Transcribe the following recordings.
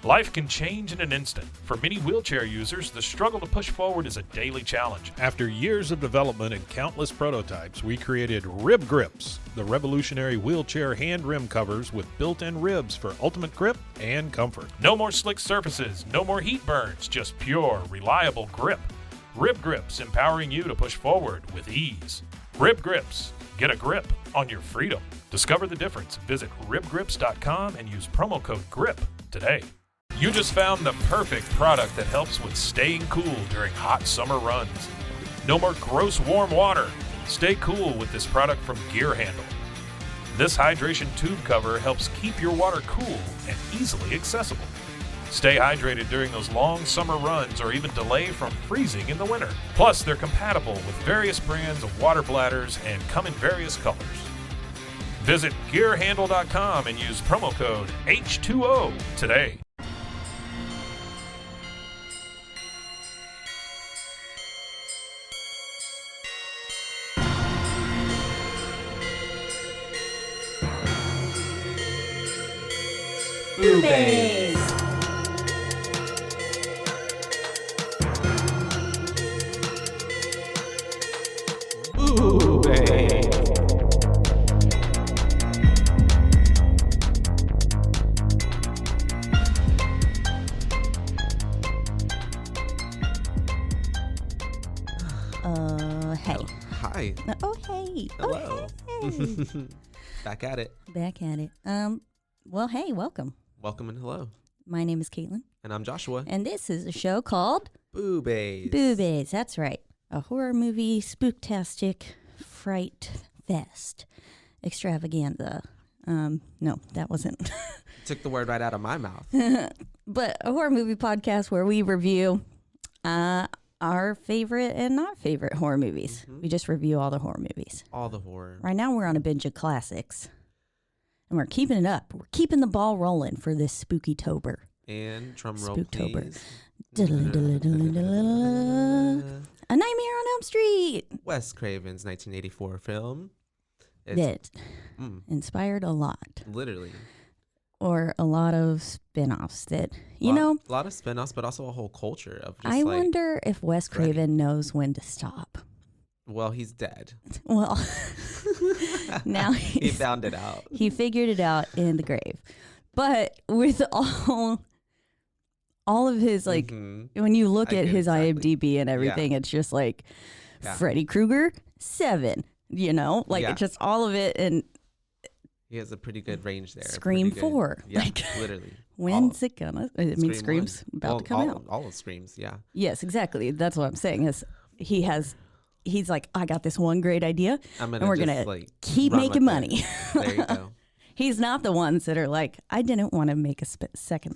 Life can change in an instant. For many wheelchair users, the struggle to push forward is a daily challenge. After years of development and countless prototypes, we created Rib Grips, the revolutionary wheelchair hand rim covers with built-in ribs for ultimate grip and comfort. No more slick surfaces, no more heat burns, just pure, reliable grip. Rib Grips, empowering you to push forward with ease. Rib Grips, get a grip on your freedom. Discover the difference. Visit ribgrips.com and use promo code GRIP today. You just found the perfect product that helps with staying cool during hot summer runs. No more gross warm water. Stay cool with this product from Gear Handle. This hydration tube cover helps keep your water cool and easily accessible. Stay hydrated during those long summer runs or even delay from freezing in the winter. Plus, they're compatible with various brands of water bladders and come in various colors. Visit gearhandle.com and use promo code H2O today. BooBaes. BooBaes. Hey. Hi. Oh, hey. Hello. Oh, hey. Back at it. Back at it. Well, hey, welcome. Welcome and hello. My name is Caitlin, And I'm Joshua. and this is a show called BooBaes. BooBaes. That's right. A horror movie spooktastic fright fest extravaganza. No, that wasn't. Took the word right out of my mouth. But a horror movie podcast where we review our favorite and not favorite horror movies. We just review all the horror movies. All the horror. Right now we're on a binge of classics. And we're keeping it up. We're keeping the ball rolling for this spooky-tober. And drum roll, Spooktober. please. A Nightmare on Elm Street. Wes Craven's 1984 film. That inspired a lot. Literally. Or a lot of spin-offs that, A lot of spin-offs, but also a whole culture of just I wonder if Wes Freddy. Craven knows when to stop. Well, he's dead. Well, now He found it out. he figured it out in the grave. But with all of his, like, when you look I at get his exactly. IMDb and everything, it's just like Yeah. Freddy Krueger, 7, like Yeah. it's just all of it. And He has a pretty good range there. Scream Pretty good- 4. Yeah, Like, literally. when's it gonna? I mean, Scream Scream's 1. about to come out. All of Screams, yeah. Yes, exactly. That's what I'm saying. Is he's like, I got this one great idea, I'm and we're just, gonna like, keep run making with money. it. There you go. He's not the ones that are like, I didn't want to make a second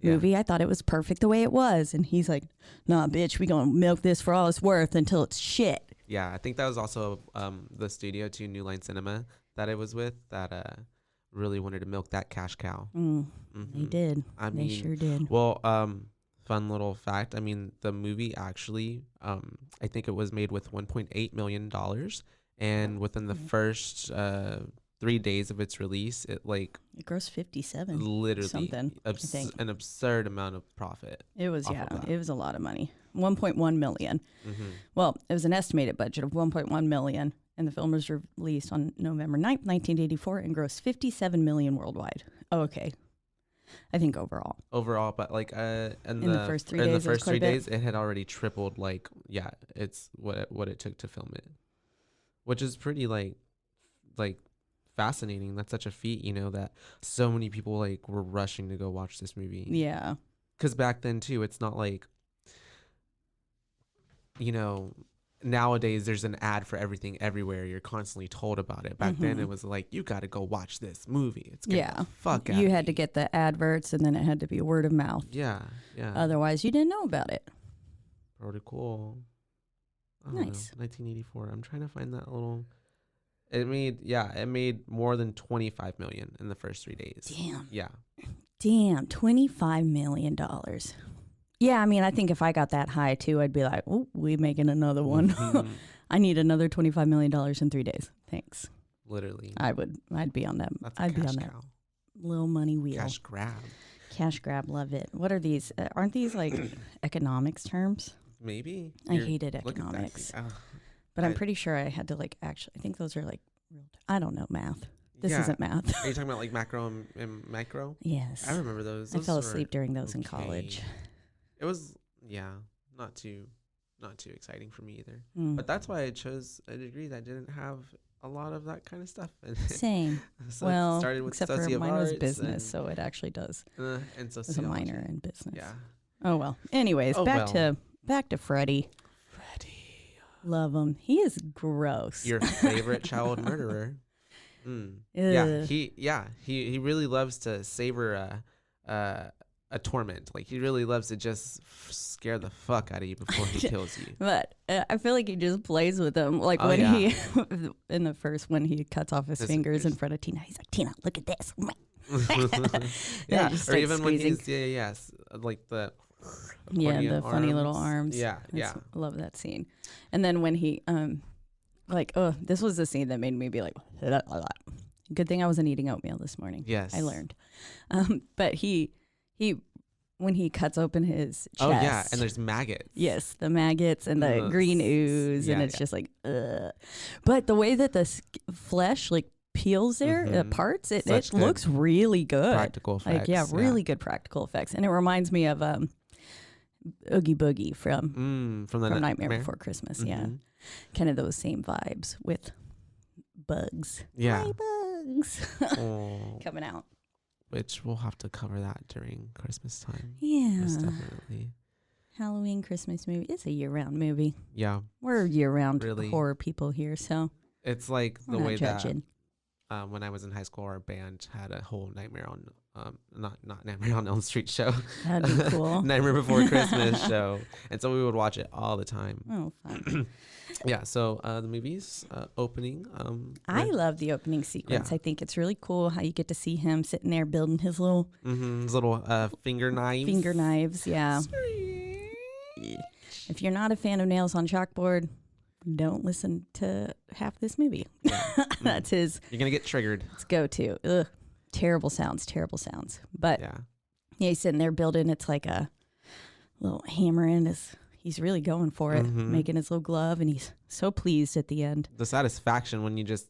Yeah. movie. I thought it was perfect the way it was. And he's like, nah, bitch, we gonna milk this for all it's worth until it's shit. Yeah, I think that was also the studio to New Line Cinema that it was with that really wanted to milk that cash cow. They did. They sure did. Well, fun little fact. I mean, the movie actually, I think it was made with $1.8 million, and within the first 3 days of its release, it It grossed 57. literally something, I think. an absurd amount of profit. It was, off yeah, of that. it was a lot of money. 1.1 million. Well, it was an estimated budget of 1.1 million, and the film was released on November 9th, 1984, and grossed 57 million worldwide. Oh, okay. I think overall. Overall, but like in the first 3 days, in it the was first quite a 3 bit. days, it had already tripled. Like, yeah, it's what it took to film it, which is pretty like fascinating. That's such a feat, that so many people like were rushing to go watch this movie. Yeah. Because back then too, it's not like, nowadays there's an ad for everything everywhere. You're constantly told about it. Back then it was like, you got to go watch this movie. It's gonna fuck out You of had to me. get the adverts, and then it had to be word of mouth. Yeah. Otherwise, you didn't know about it. Pretty cool. I don't know, Nice. 1984. I'm trying to find that little. It made more than 25 million in the first 3 days. Damn. Yeah. Damn, $25 million. Yeah, I mean, I think if I got that high too, I'd be like, oh, we making another one. I need another $25 million in 3 days. Thanks. Literally. I'd be on that. That's a I'd be cash on that cow. little money wheel. Cash grab. Cash grab, love it. What are these? Aren't these like economics terms? Maybe. I hated Look at that. economics. Oh, But I'm pretty sure I had to like actually, I think those are like, I don't know math. This yeah. isn't math. Are you talking about like macro and micro? Yes. I remember those. I Those fell were asleep during those in okay. college. It was, yeah, not too exciting for me either. Mm. But that's why I chose a degree that didn't have a lot of that kind of stuff. Same. So Well, it started with except for Study of mine was Arts business, and, so it actually does. and It was a sociology. minor in business. Yeah. Oh well. Anyways, Oh, back well. to Freddie. Freddie. Love him. He is gross. Your favorite child murderer. Mm. Yeah, he really loves to savor a torment. Like he really loves to just scare the fuck out of you before he kills you. But I feel like he just plays with him. Like when he, in the first, when he cuts off his fingers in front of Tina, he's like, Tina, look at this. Yeah, just or even squeezing. when he's like the The funny little arms. Yeah, yeah. I love that scene. And then when he, this was the scene that made me be like, good thing I wasn't eating oatmeal this morning. Yes, I learned. But he, when he cuts open his chest. Oh yeah, and there's maggots. Yes, the maggots and the green ooze, and it's just like, ugh. But the way that the flesh like peels there, parts, it looks really good. Practical effects. Like, yeah, really good practical effects. And it reminds me of Oogie Boogie from Nightmare Before Christmas. Mm-hmm. Yeah, kind of those same vibes with bugs. Yeah. Hi, bugs. Oh, Coming out. which we'll have to cover that during Christmas time. Yeah. Most definitely. Halloween, Christmas movie. It's a year-round movie. Yeah. We're year-round Really. horror people here, so It's like we're the not way judging. that when I was in high school, our band had a whole Nightmare on not Nightmare on Elm Street show. That'd be cool. Nightmare Before Christmas show. And so we would watch it all the time. Oh, fun. Yeah, so the movie's opening. I love the opening sequence. I think it's really cool how you get to see him sitting there building his little his little finger knives. Yeah. If you're not a fan of nails on chalkboard, don't listen to half this movie. Yeah. That's his. You're gonna get triggered. Let's go to. Ugh. Terrible sounds. But yeah, he's sitting there building. It's like a little hammering. He's really going for it, making his little glove, and he's so pleased at the end. The satisfaction when you just.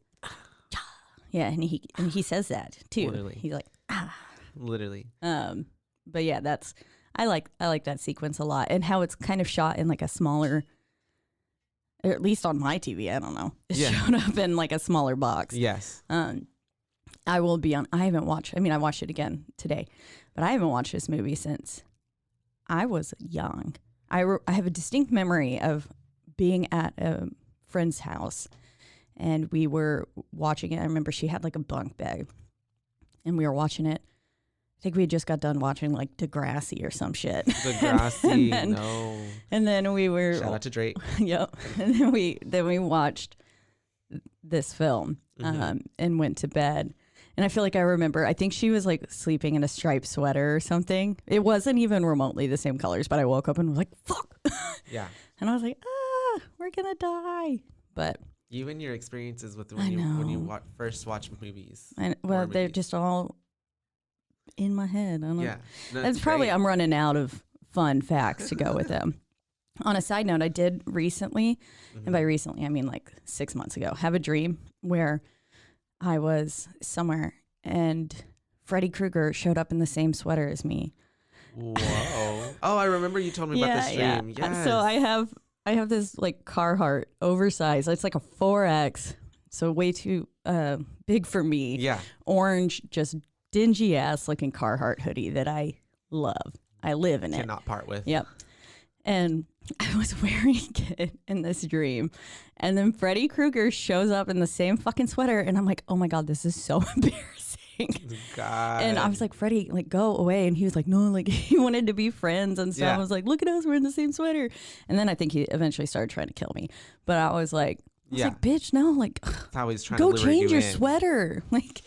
Yeah, and he says that too. Literally. He's like, ah. Literally. But yeah, I like that sequence a lot, and how it's kind of shot in like a smaller, or at least on my TV. I don't know. It showed up in like a smaller box. Yes. I will be on. I haven't watched. I mean, I watched it again today, but I haven't watched this movie since I was young. I have a distinct memory of being at a friend's house, and we were watching it. I remember she had like a bunk bed, and we were watching it. I think we had just got done watching like Degrassi or some shit. Degrassi, no. And then we were. Shout out to Drake. Yep. And then we watched this film and went to bed. And I feel like I remember, I think she was like sleeping in a striped sweater or something. It wasn't even remotely the same colors, but I woke up and was like, fuck. Yeah. And I was like, we're going to die. But you and your experiences with when you first watch movies. Well, they're just all in my head. I don't know. Yeah. No, That's probably, I'm running out of fun facts to go with them. On a side note, I did recently, and by recently, I mean like 6 months ago, have a dream where I was somewhere and Freddy Krueger showed up in the same sweater as me. Whoa. Oh, I remember you told me about this dream. Yeah. Yes. So I have this like Carhartt oversized. It's like a 4X. So way too big for me. Yeah. Orange, just dingy ass looking Carhartt hoodie that I love. I live in it. Cannot part with. Yep. And I was wearing it in this dream. And then Freddy Krueger shows up in the same fucking sweater. And I'm like, oh my God, this is so embarrassing. God. And I was like, Freddy, like, go away. And he was like, no, like, he wanted to be friends and stuff. Yeah. I was like, look at us, we're in the same sweater. And then I think he eventually started trying to kill me. But I was like, bitch, no, like, that's how he's trying go to lure change you your in. sweater. Like,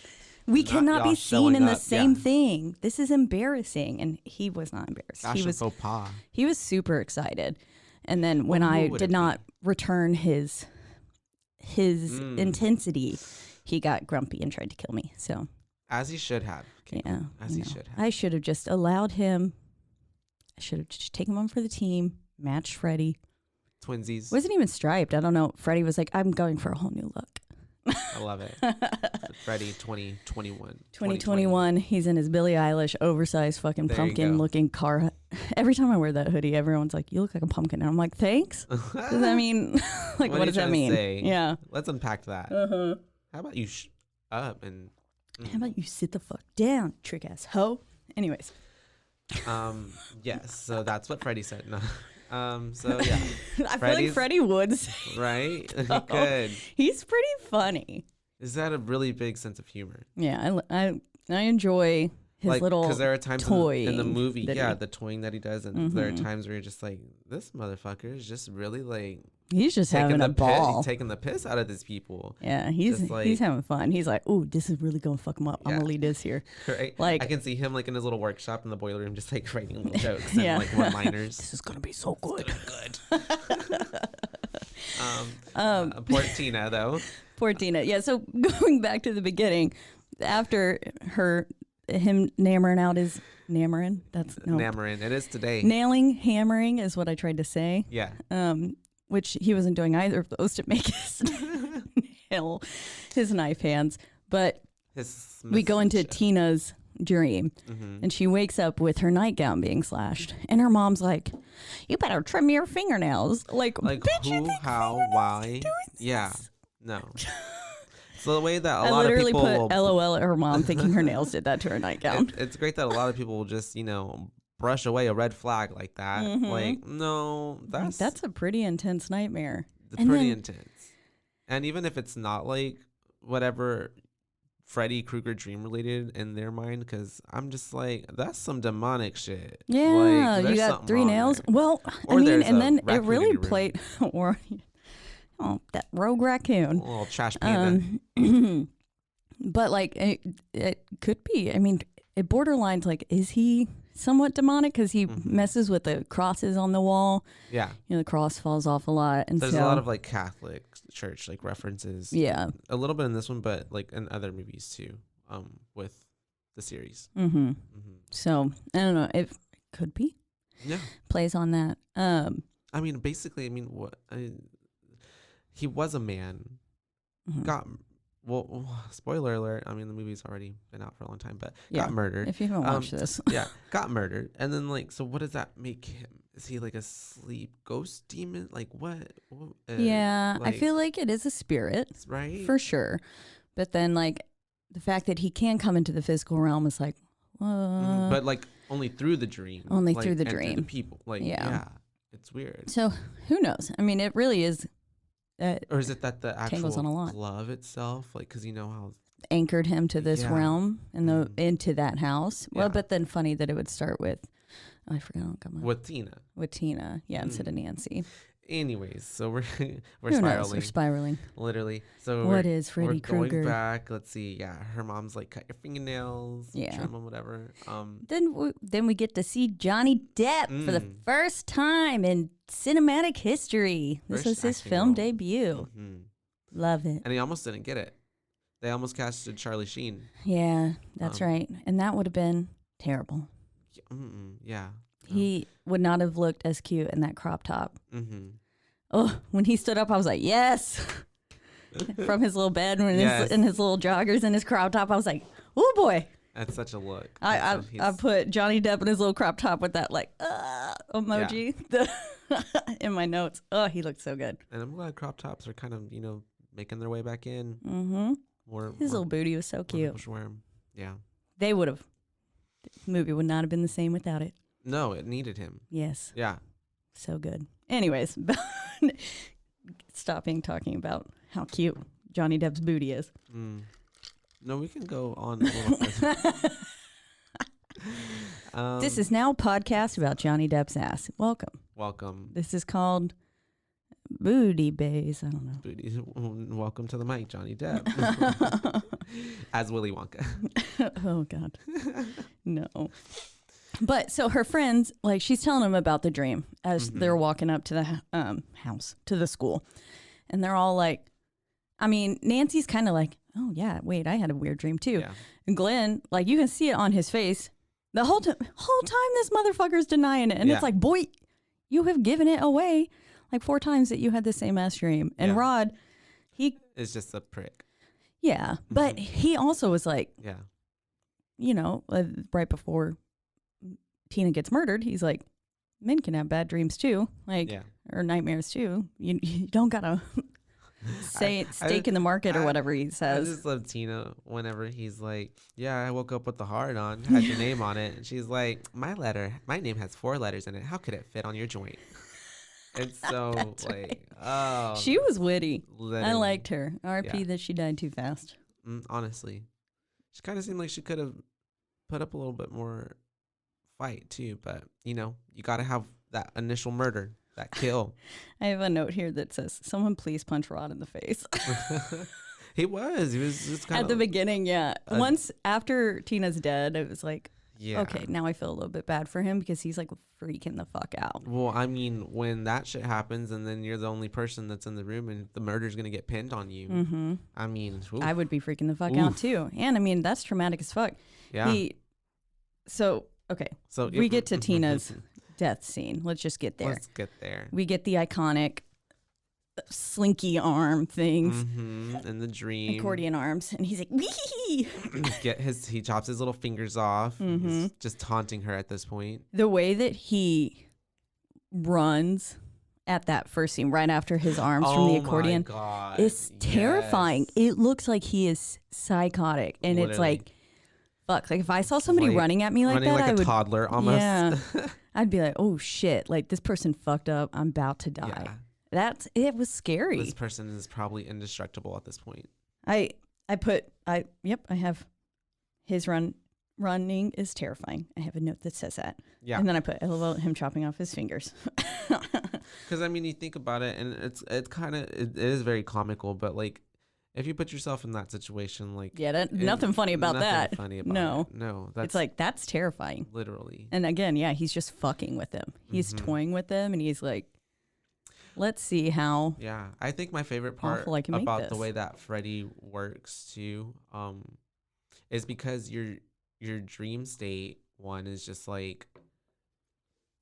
we cannot be seen in the same thing. This is embarrassing. And he was not embarrassed. Gosh, he was faux pas. He was super excited. And then when I did not return his intensity, he got grumpy and tried to kill me. So As he should have. Caitlin, Yeah. as he should have. I should have just allowed him. I should have just taken him on for the team, matched Freddie. Twinsies. Wasn't even striped. I don't know. Freddie was like, I'm going for a whole new look. I love it. Freddie 2021. 2021. He's in his Billie Eilish oversized fucking There you pumpkin go. looking car. Every time I wear that hoodie, everyone's like, you look like a pumpkin. And I'm like, thanks? Does that mean, like, what are you does that trying to mean? say? Yeah. Let's unpack that. Uh-huh. How about you up and How about you sit the fuck down, trick ass hoe? Anyways. yes, so that's what Freddie said. No. So yeah. I feel like Freddie would say, Right? He could. he's pretty funny. Is that a really big sense of humor? Yeah, I enjoy his little because there are times toy in the movie, that yeah, he- the toying that he does, and there are times where you're just like, this motherfucker is just really like he's just having a ball. taking the piss out of these people. Yeah, he's Just like- he's having fun. He's like, ooh, this is really gonna fuck him up. I'm Yeah. gonna lead this here. Right? Like- I can see him like in his little workshop in the boiler room, just like writing little jokes and Yeah. like one-liners. This is gonna be so good. Poor Tina though. Poor Tina. Yeah. So going back to the beginning, after him nammering out his nammering. That's no Nammering. It is today. nailing, hammering is what I tried to say. Yeah. Which he wasn't doing either of those to make his nail his knife hands. But we go into Tina's dream, and she wakes up with her nightgown being slashed, and her mom's like, "You better trim your fingernails." Like bitch, you who, think how, fingernails why? are doing Yeah. this? No. So the way that I a lot of literally people put will, LOL at her mom, thinking her nails did that to her nightgown. it's great that a lot of people will just, brush away a red flag like that. Like, no, That's a pretty intense nightmare. it's And pretty then- intense. And even if it's not like whatever Freddy Krueger dream related in their mind, because I'm just like, that's some demonic shit. Yeah, Like, you there's got something 3 wrong nails. there. Well, Or I mean, there's and a then it raccoon in really your room. played, or that rogue raccoon. A little trash panda. But like it could be. I mean, it borderlines like, is he somewhat demonic because he messes with the crosses on the wall? Yeah. The cross falls off a lot, and There's so a lot of like Catholic church like references. yeah. A little bit in this one, but like in other movies too. With the series. So I don't know. It could be Yeah. plays on that. I mean, basically, he was a man. Got spoiler alert. I mean, the movie's already been out for a long time, but Yeah. got murdered. If you haven't watched this, Yeah, got murdered, and then like, so what does that make him? Is he like a sleep ghost demon? Like what? yeah, I feel like it is a spirit. right For sure. But then, like, the fact that he can come into the physical realm is like, but like only through the dream. Only like, through the and dream. the people. Like Yeah. it's weird. so who knows? I mean, it really is Or is it that the Tangles on a actual lot. glove itself, like, because you know how anchored him to this Yeah. realm and into that house. Well, Yeah. but then funny that it would start with, I forgot, with Tina. with Tina, instead of Nancy. Anyways, so we're Who knows? spiraling, We're spiraling. literally. So What we're, is Freddy we're going Krueger? back. Let's see. Yeah, her mom's like, cut your fingernails, Yeah. trim them, whatever. Then we get to see Johnny Depp for the first time in cinematic history. This First was his acting film role. debut. Love it. And he almost didn't get it. They almost casted Charlie Sheen. Yeah, that's right. And that would have been terrible. Yeah. He would not have looked as cute in that crop top. Mm-hmm. Oh, when he stood up, I was like, yes. From his little bed and Yes. in his little joggers and his crop top, I was like, oh boy. That's such a look. I put Johnny Depp in his little crop top with that like emoji in my notes. Oh, he looked so good. And I'm glad crop tops are kind of, making their way back in. Mm-hmm. More, His more, little booty was so more cute. people should wear 'em. Yeah. They would have. The movie would not have been the same without it. No, it needed him. Yes. Yeah. So good. Anyways, stopping talking about how cute Johnny Depp's booty is. No, we can go on a little further. This is now a podcast about Johnny Depp's ass. Welcome. Welcome. This is called BooBaes. I don't know. Booty. Welcome to the mic, Johnny Depp. As Willy Wonka. Oh, God. No. But so her friends, like, she's telling them about the dream as they're walking up to the house, to the school. And they're all like, I mean, Nancy's kind of like, oh yeah, wait, I had a weird dream too. Yeah. And Glenn, like you can see it on his face the whole time this motherfucker's denying it. And it's like, boy, you have given it away like 4 times that you had the same ass dream. And Rod, he is just a prick. Yeah. But he also was like, Yeah. You know, right before Tina gets murdered, he's like, men can have bad dreams too, like, or nightmares too. You don't gotta stake in the market or whatever he says. I just love Tina whenever he's like, yeah, I woke up with the heart on, had your name on it. And she's like, my name has 4 letters in it. How could it fit on your joint? It's so like, right. Oh. She was witty. Literally. I liked her. RP that she died too fast. Honestly. She kind of seemed like she could have put up a little bit more fight too, but you know, you got to have that initial murder, that kill. I have a note here that says, someone please punch Rod in the face. He was just kind of. At the beginning, yeah. Once after Tina's dead, it was like, okay, now I feel a little bit bad for him because he's like freaking the fuck out. Well, I mean, when that shit happens and then you're the only person that's in the room and the murder's going to get pinned on you. I mean, oof. I would be freaking the fuck out too. And I mean, that's traumatic as fuck. Yeah. So we get to Tina's death scene. Let's just get there. Let's get there. We get the iconic slinky arm thing. In the dream. Accordion arms. And he's like, wee! He chops his little fingers off. He's just taunting her at this point. The way that he runs at that first scene, right after his arms from the accordion, is terrifying. It looks like he is psychotic. And literally. It's like, fuck. Like if I saw somebody running at me like that, I would. A toddler almost. Yeah. I'd be like, oh shit. Like this person fucked up. I'm about to die. Yeah. It was scary. This person is probably indestructible at this point. I have his running is terrifying. I have a note that says that. Yeah. And then I love him chopping off his fingers. Because I mean, you think about it, and it is very comical, but like, if you put yourself in that situation, like nothing funny about that. No, it's like that's terrifying. Literally. And again, he's just fucking with him. He's toying with them, and he's like, let's see how. Yeah, I think my favorite part about the way that Freddy works too, is because your dream state one is just like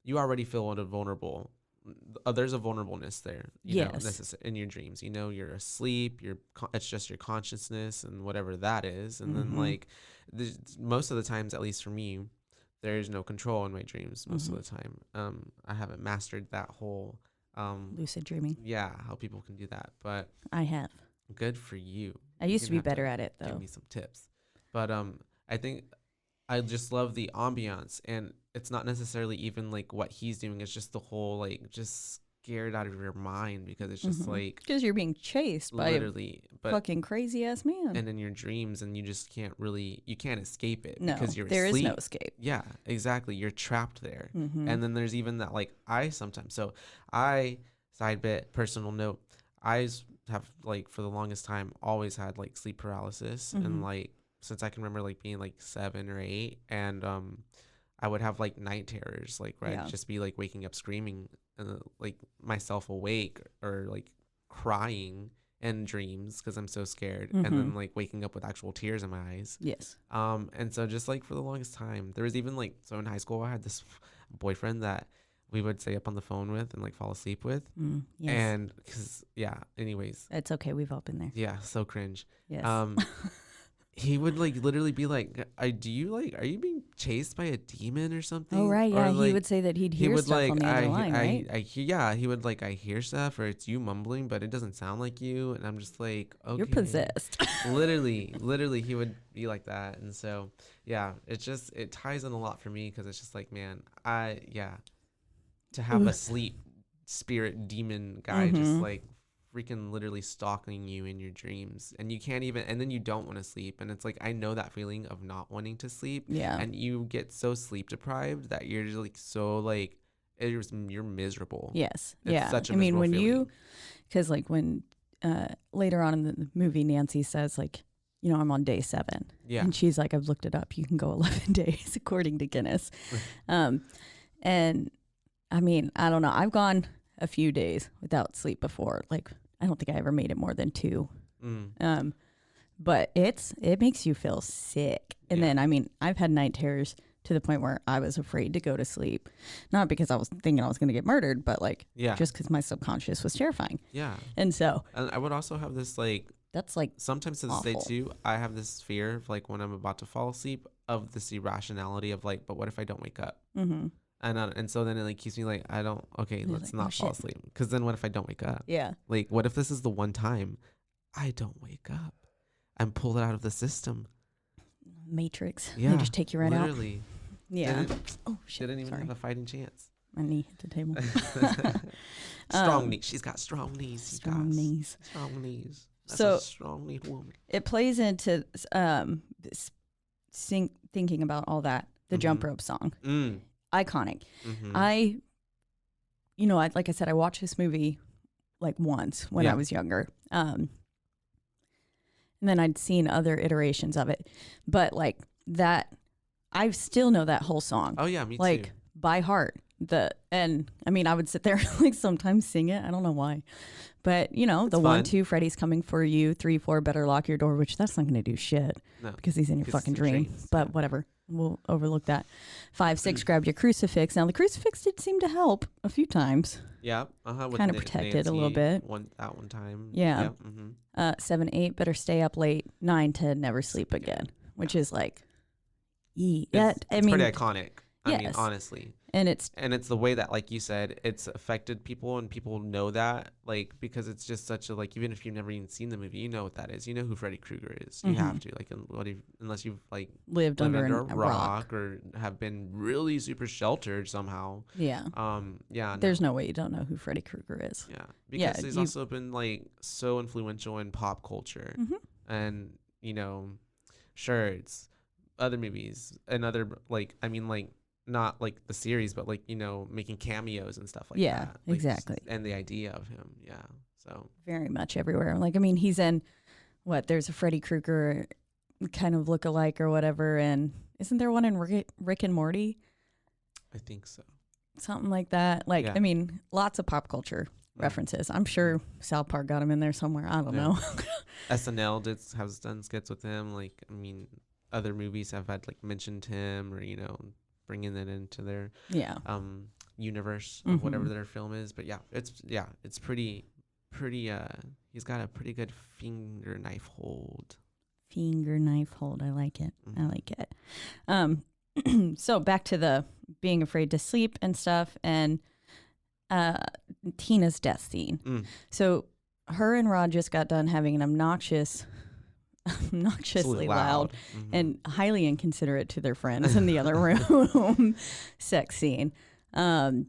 you already feel vulnerable. There's a vulnerableness there, you know, in your dreams. You know, you're asleep. It's just your consciousness and whatever that is. And then like most of the times, at least for me, there's no control in my dreams most of the time. I haven't mastered that whole lucid dreaming. Yeah, how people can do that, but I have. Good for you. I used to be better at it though. Give me some tips, but I think I just love the ambiance, and it's not necessarily even like what he's doing. It's just the whole like just scared out of your mind because it's just like because you're being chased by a fucking crazy ass man, and in your dreams, and you just can't escape it because you're there asleep. Is no escape. Yeah, exactly. You're trapped there, and then there's even that like side bit personal note. I have like for the longest time always had like sleep paralysis and like since I can remember like being like 7 or 8 and I would have like night terrors like where I'd just be like waking up screaming and like myself awake or like crying in dreams because I'm so scared and then like waking up with actual tears in my eyes. Yes. And so just like for the longest time there was even like so in high school I had this boyfriend that we would stay up on the phone with and like fall asleep with. Yes. And because anyways, it's okay, we've all been there. Yeah, so cringe. Yes. He would like literally be like, are you being chased by a demon or something? Oh right, yeah. Or, like, he would say that he'd hear stuff like, on the other line, right? He would like I hear stuff or it's you mumbling, but it doesn't sound like you, and I'm just like, okay, you're possessed. literally, he would be like that, and so it ties in a lot for me because it's just like, man, to have a sleep spirit demon guy just like freaking literally stalking you in your dreams and you can't even and then you don't want to sleep and it's like I know that feeling of not wanting to sleep and you get so sleep deprived that you're just like so like you're miserable. It's such a I mean when feeling. you because like when later on in the movie Nancy says like you know I'm on day 7 and she's like I've looked it up, you can go 11 days according to Guinness. And I mean I don't know, I've gone a few days without sleep before. Like I don't think I ever made it more than 2. but it makes you feel sick. And then, I mean, I've had night terrors to the point where I was afraid to go to sleep. Not because I was thinking I was going to get murdered, but like, just because my subconscious was terrifying. Yeah. And so. And I would also have this like. That's like sometimes to this day too, I have this fear of like when I'm about to fall asleep of this irrationality of like, but what if I don't wake up? Mm-hmm. And so then it like keeps me like, let's not fall asleep. Because then what if I don't wake up? Yeah. Like, what if this is the one time I don't wake up? I'm pulled out of the system. Matrix. Yeah. They just take you right literally. out. Yeah. Oh shit! Didn't even have a fighting chance. My knee hit the table. Strong knees. She's got strong knees. Strong knees. Strong knees. That's so a strong-kneed woman. It plays into thinking about all that. The jump rope song, iconic. I like I said, I watched this movie like once when I was younger. And then I'd seen other iterations of it, but like that. I still know that whole song. Oh yeah, me like too. By heart. And I mean, I would sit there like sometimes sing it. I don't know why, but you know, the 1, 2, Freddy's coming for you. 3, 4, better lock your door. Which that's not going to do shit because he's in your fucking dream. Dreams, but whatever, we'll overlook that. 5, 6, grab your crucifix. Now the crucifix did seem to help a few times. Yeah, kind of protected a little bit. One time. Yeah. 7, 8, better stay up late. 9, 10, never sleep again. Which is like. It's pretty iconic. I mean, honestly. And it's the way that, like you said, it's affected people and people know that, like, because it's just such a, like, even if you've never even seen the movie, you know what that is. You know who Freddy Krueger is. You have to, like, unless you've, like, lived under a rock or have been really super sheltered somehow. Yeah. Yeah. There's no way you don't know who Freddy Krueger is. Yeah. Because he's also been, like, so influential in pop culture. And, you know, sure, it's other movies and other, like, I mean, like, not like the series, but like, you know, making cameos and stuff like that. Yeah, like, exactly. And the idea of him. Yeah. So very much everywhere. Like, I mean, he's in there's a Freddy Krueger kind of look-alike or whatever. And isn't there one in Rick and Morty? I think so. Something like that. Like, I mean, lots of pop culture references. I'm sure South Park got him in there somewhere. I don't know. SNL has done skits with him. Like, I mean, other movies have had like mentioned him or, you know, bringing it into their universe of whatever their film is. But it's pretty he's got a pretty good finger knife hold. I like it. I like it. So back to the being afraid to sleep and stuff, and Tina's death scene. So her and Rod just got done having an obnoxiously loud and highly inconsiderate to their friends in the other room sex scene. And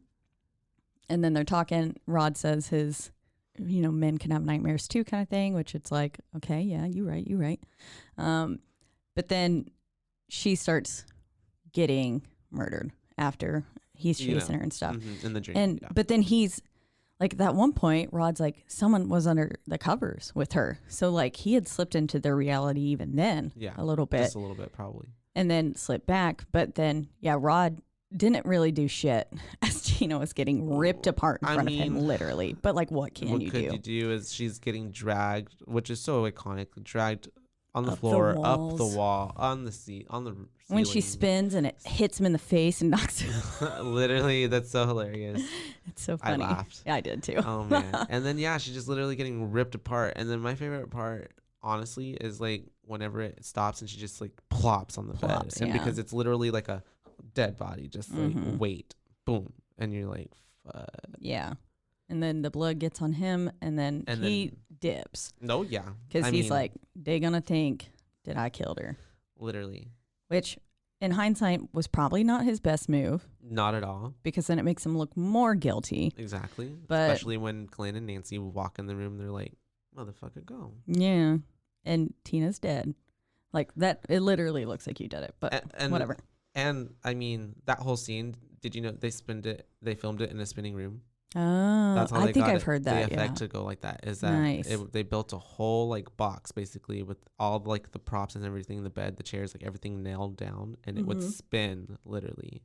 then they're talking. Rod says his, you know, men can have nightmares too kind of thing, which it's like, okay, yeah, you're right. But then she starts getting murdered after he's chasing her and stuff. In the dream. And but then he's like, at that one point, Rod's like, someone was under the covers with her. So, like, he had slipped into their reality even then. Yeah. A little bit. Just a little bit, probably. And then slipped back. But then, Rod didn't really do shit as Tina was getting ripped apart in front of him, literally. But, like, what could you do? What you do is she's getting dragged, which is so iconic, dragged on the floor, up the wall, on the seat, on the ceiling. When she spins and it hits him in the face and knocks him. Literally, that's so hilarious. It's so funny. I laughed. Yeah, I did too. Oh, man. And then, she's just literally getting ripped apart. And then my favorite part, honestly, is like whenever it stops and she just like plops on the bed. And because it's literally like a dead body, just like weight, boom. And you're like, fuck. Yeah. And then the blood gets on him, and then he dips. No, yeah. Because he's like, they gonna think that I killed her. Literally. Which, in hindsight, was probably not his best move. Not at all. Because then it makes him look more guilty. Exactly. But, especially when Glenn and Nancy walk in the room, they're like, motherfucker, go. Yeah. And Tina's dead. Like, that, it literally looks like you did it, but whatever. And, I mean, that whole scene, did you know they filmed it in a spinning room? Oh, that's how I think I've heard that. The effect to go like that is that they built a whole like box basically with all like the props and everything, the bed, the chairs, like everything nailed down, and it would spin literally,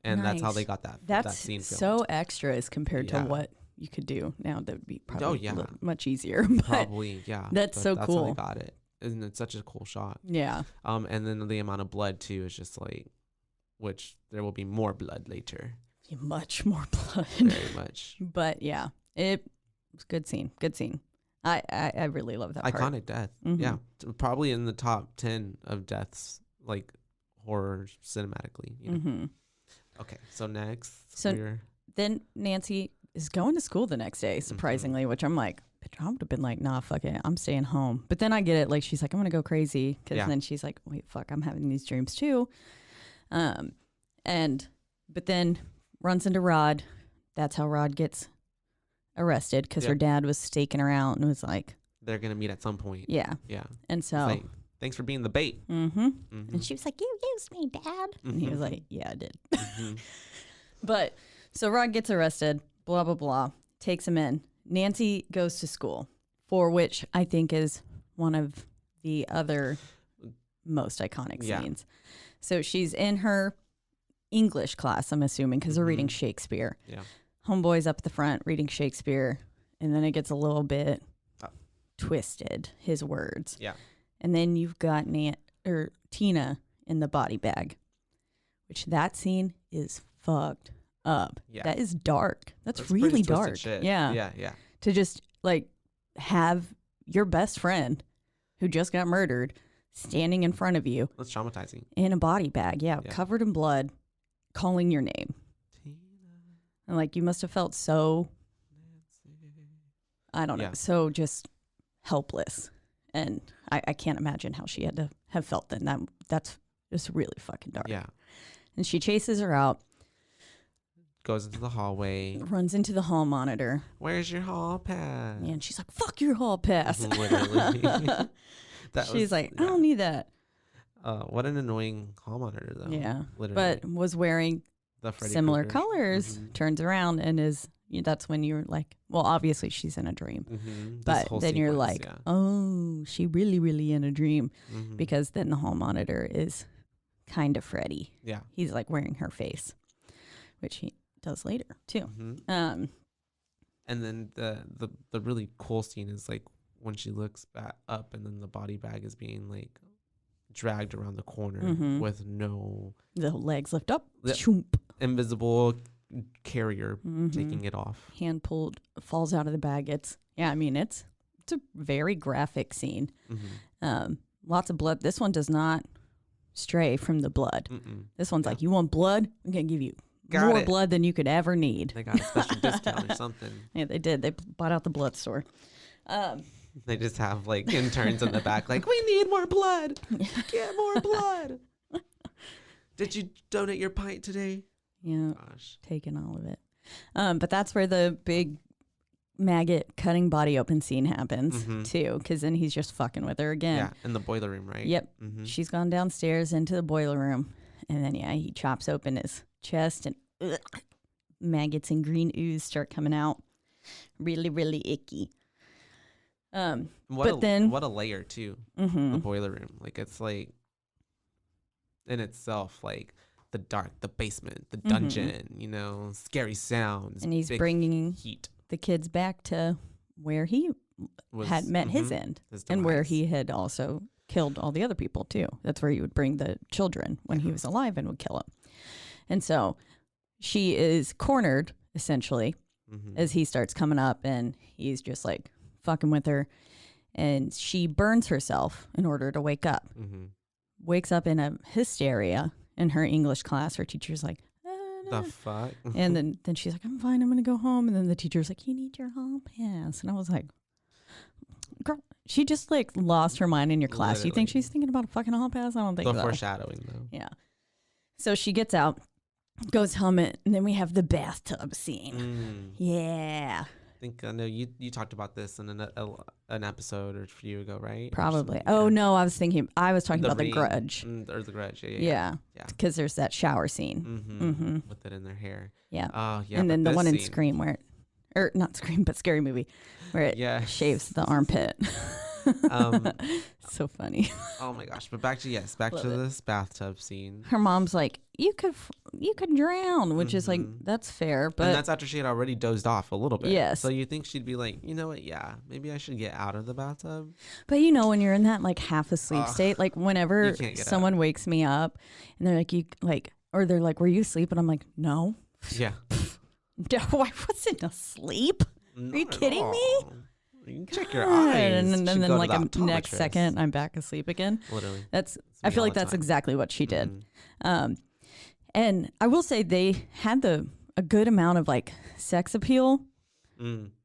and that's how they got that scene filmed. So extra as compared to what you could do now. That would be probably much easier. But probably, yeah. That's so cool. How they got it. and it's such a cool shot. Yeah. And then the amount of blood too is just like, which there will be more blood later. Much more blood. Very much. But yeah, it was a good scene. Good scene. I really love that part. Iconic death. Mhm. Yeah. Probably in the top 10 of deaths, like horror cinematically. You know? Mm-hmm. Okay. So next. So then Nancy is going to school the next day, surprisingly, which I'm like, bitch, I would have been like, nah, fuck it. I'm staying home. But then I get it. Like, she's like, I'm going to go crazy. Because then she's like, wait, fuck, I'm having these dreams too. But then runs into Rod. That's how Rod gets arrested because her dad was staking her out and was like, they're going to meet at some point. Yeah. Yeah. And so. Like, thanks for being the bait. Mm-hmm. And she was like, you used me, Dad. And he was like, yeah, I did. But so Rod gets arrested, blah, blah, blah, takes him in. Nancy goes to school, for which I think is one of the other most iconic scenes. So she's in her English class, I'm assuming, because they're reading Shakespeare. Yeah. Homeboy's up at the front reading Shakespeare, and then it gets a little bit twisted, his words. Yeah. And then you've got Tina in the body bag, which that scene is fucked up. Yeah. That is dark. That's really dark. Shit. Yeah. Yeah, yeah. To just like have your best friend who just got murdered standing in front of you. That's traumatizing. In a body bag. Yeah. Covered in blood, calling your name. And like you must have felt so, I don't know, so just helpless. And I can't imagine how she had to have felt then. That's just really fucking dark. Yeah. And she chases her out. Goes into the hallway. Runs into the hall monitor. Where's your hall pass? And she's like, fuck your hall pass. Literally. She's like, I don't need that. What an annoying hall monitor, though. Yeah. Literally. But was wearing similar colors, turns around and is, that's when you're like, well, obviously she's in a dream. But then you're like, oh, she really, really in a dream. Because then the hall monitor is kind of Freddy. Yeah. He's like wearing her face, which he does later too. And then the really cool scene is like when she looks back up and then the body bag is being like dragged around the corner with the legs lift up, invisible carrier taking it off, hand pulled, falls out of the bag. It's a very graphic scene. Lots of blood. This one does not stray from the blood. This one's like, you want blood? I'm gonna give you more blood than you could ever need. They got a special discount or something. Yeah, they did. They bought out the blood store. They just have like interns in the back like, we need more blood. Get more blood. Did you donate your pint today? Yeah. Gosh. Taking all of it. But that's where the big maggot cutting body open scene happens too, because then he's just fucking with her again. Yeah, in the boiler room, right? Yep. She's gone downstairs into the boiler room, and then he chops open his chest, and maggots and green ooze start coming out. Really, really icky. What a layer too. The boiler room, like it's like in itself, like the dark, the basement, the dungeon, scary sounds, and he's bringing heat the kids back to where he had met his end, and where he had also killed all the other people too. That's where he would bring the children when he was alive and would kill them. And so she is cornered essentially as he starts coming up, and he's just like fucking with her, and she burns herself in order to wake up. Wakes up in a hysteria in her English class. Her teacher's like, the fuck? And then she's like, I'm fine, I'm gonna go home. And then the teacher's like, you need your hall pass. And I was like, girl, she just like lost her mind in your class. Literally. You think she's thinking about a fucking hall pass? I don't think so. The foreshadowing though. Yeah. So she gets out, goes home, and then we have the bathtub scene. Yeah. I think I know you talked about this in an episode or a few ago, right? Probably. Oh no, I was talking about The Grudge. Or The Grudge, yeah. Because there's that shower scene with it in their hair. Yeah. Oh yeah. And then the one in Scream or not Scream, but Scary Movie, where it shaves the armpit. So funny. Oh my gosh! But back to this bathtub scene. Her mom's like, you could drown, which is like, that's fair. But and that's after she had already dozed off a little bit. Yes. So you think she'd be like, you know what? Yeah, maybe I should get out of the bathtub. But you know, when you're in that like half asleep state, like whenever You can't get someone wakes me up and they're like, or they're like, were you asleep? And I'm like, no. Yeah. No, I wasn't asleep. Are you kidding me? You can check your God. eyes. And Should then go like to a the next optometrist. second, I'm back asleep again. Literally. I me feel all like the that's time. exactly what she did. And I will say they had a good amount of like sex appeal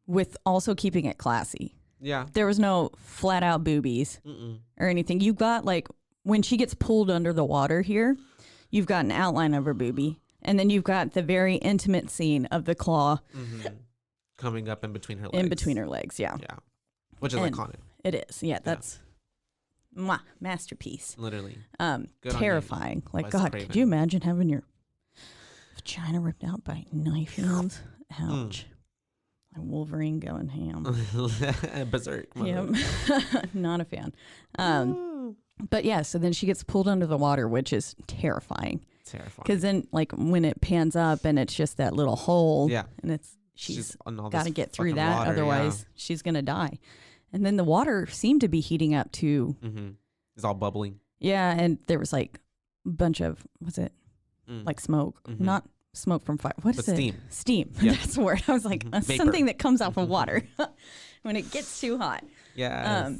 with also keeping it classy. Yeah. There was no flat out boobies or anything. You got like when she gets pulled under the water here, you've got an outline of her boobie. And then you've got the very intimate scene of the claw Coming up in between her legs. in between her legs. Yeah. Yeah. Which is And iconic. It is. Yeah. That's masterpiece. Literally. Good on you, Terrifying. Like, Wes God, Craven. could you imagine having your vagina ripped out by knife hands? Ouch. Like Wolverine going ham. Berserk. Yep. Not a fan. But yeah, so then she gets pulled under the water, which is terrifying. Terrifying. Because then, like, when it pans up and it's just that little hole, Yeah. and she's on all got to this get through fucking that, water, otherwise she's gonna die. And then the water seemed to be heating up too. It's all bubbling. Yeah, and there was like a bunch of like smoke, not smoke from fire. What is But it? steam. Steam. That's the word. I was like, Vapor. something that comes off of water when it gets too hot. Yeah.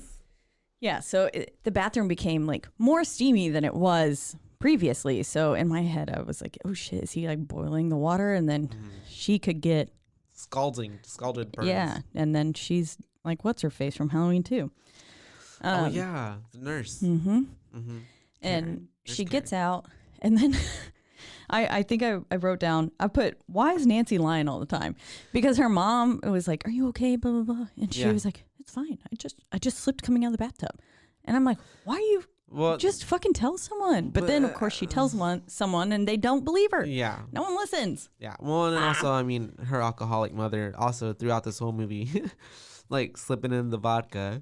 Yeah, so the bathroom became like more steamy than it was previously. So in my head, I was like, oh shit, is he like boiling the water? And then she could get Scalded burns. Yeah, and then she's like, what's her face from Halloween 2? Oh yeah, the nurse. And Karen. she Nurse gets out, and then I think I wrote down, I put, why is Nancy lying all the time? Because her mom was like, are you okay, blah, blah, blah. And she was like, it's fine. I just slipped coming out of the bathtub. And I'm like, why are you just fucking tell someone? But then, of course, she tells someone, and they don't believe her. Yeah. No one listens. Yeah. Well, and also, I mean, her alcoholic mother also throughout this whole movie, like slipping in the vodka.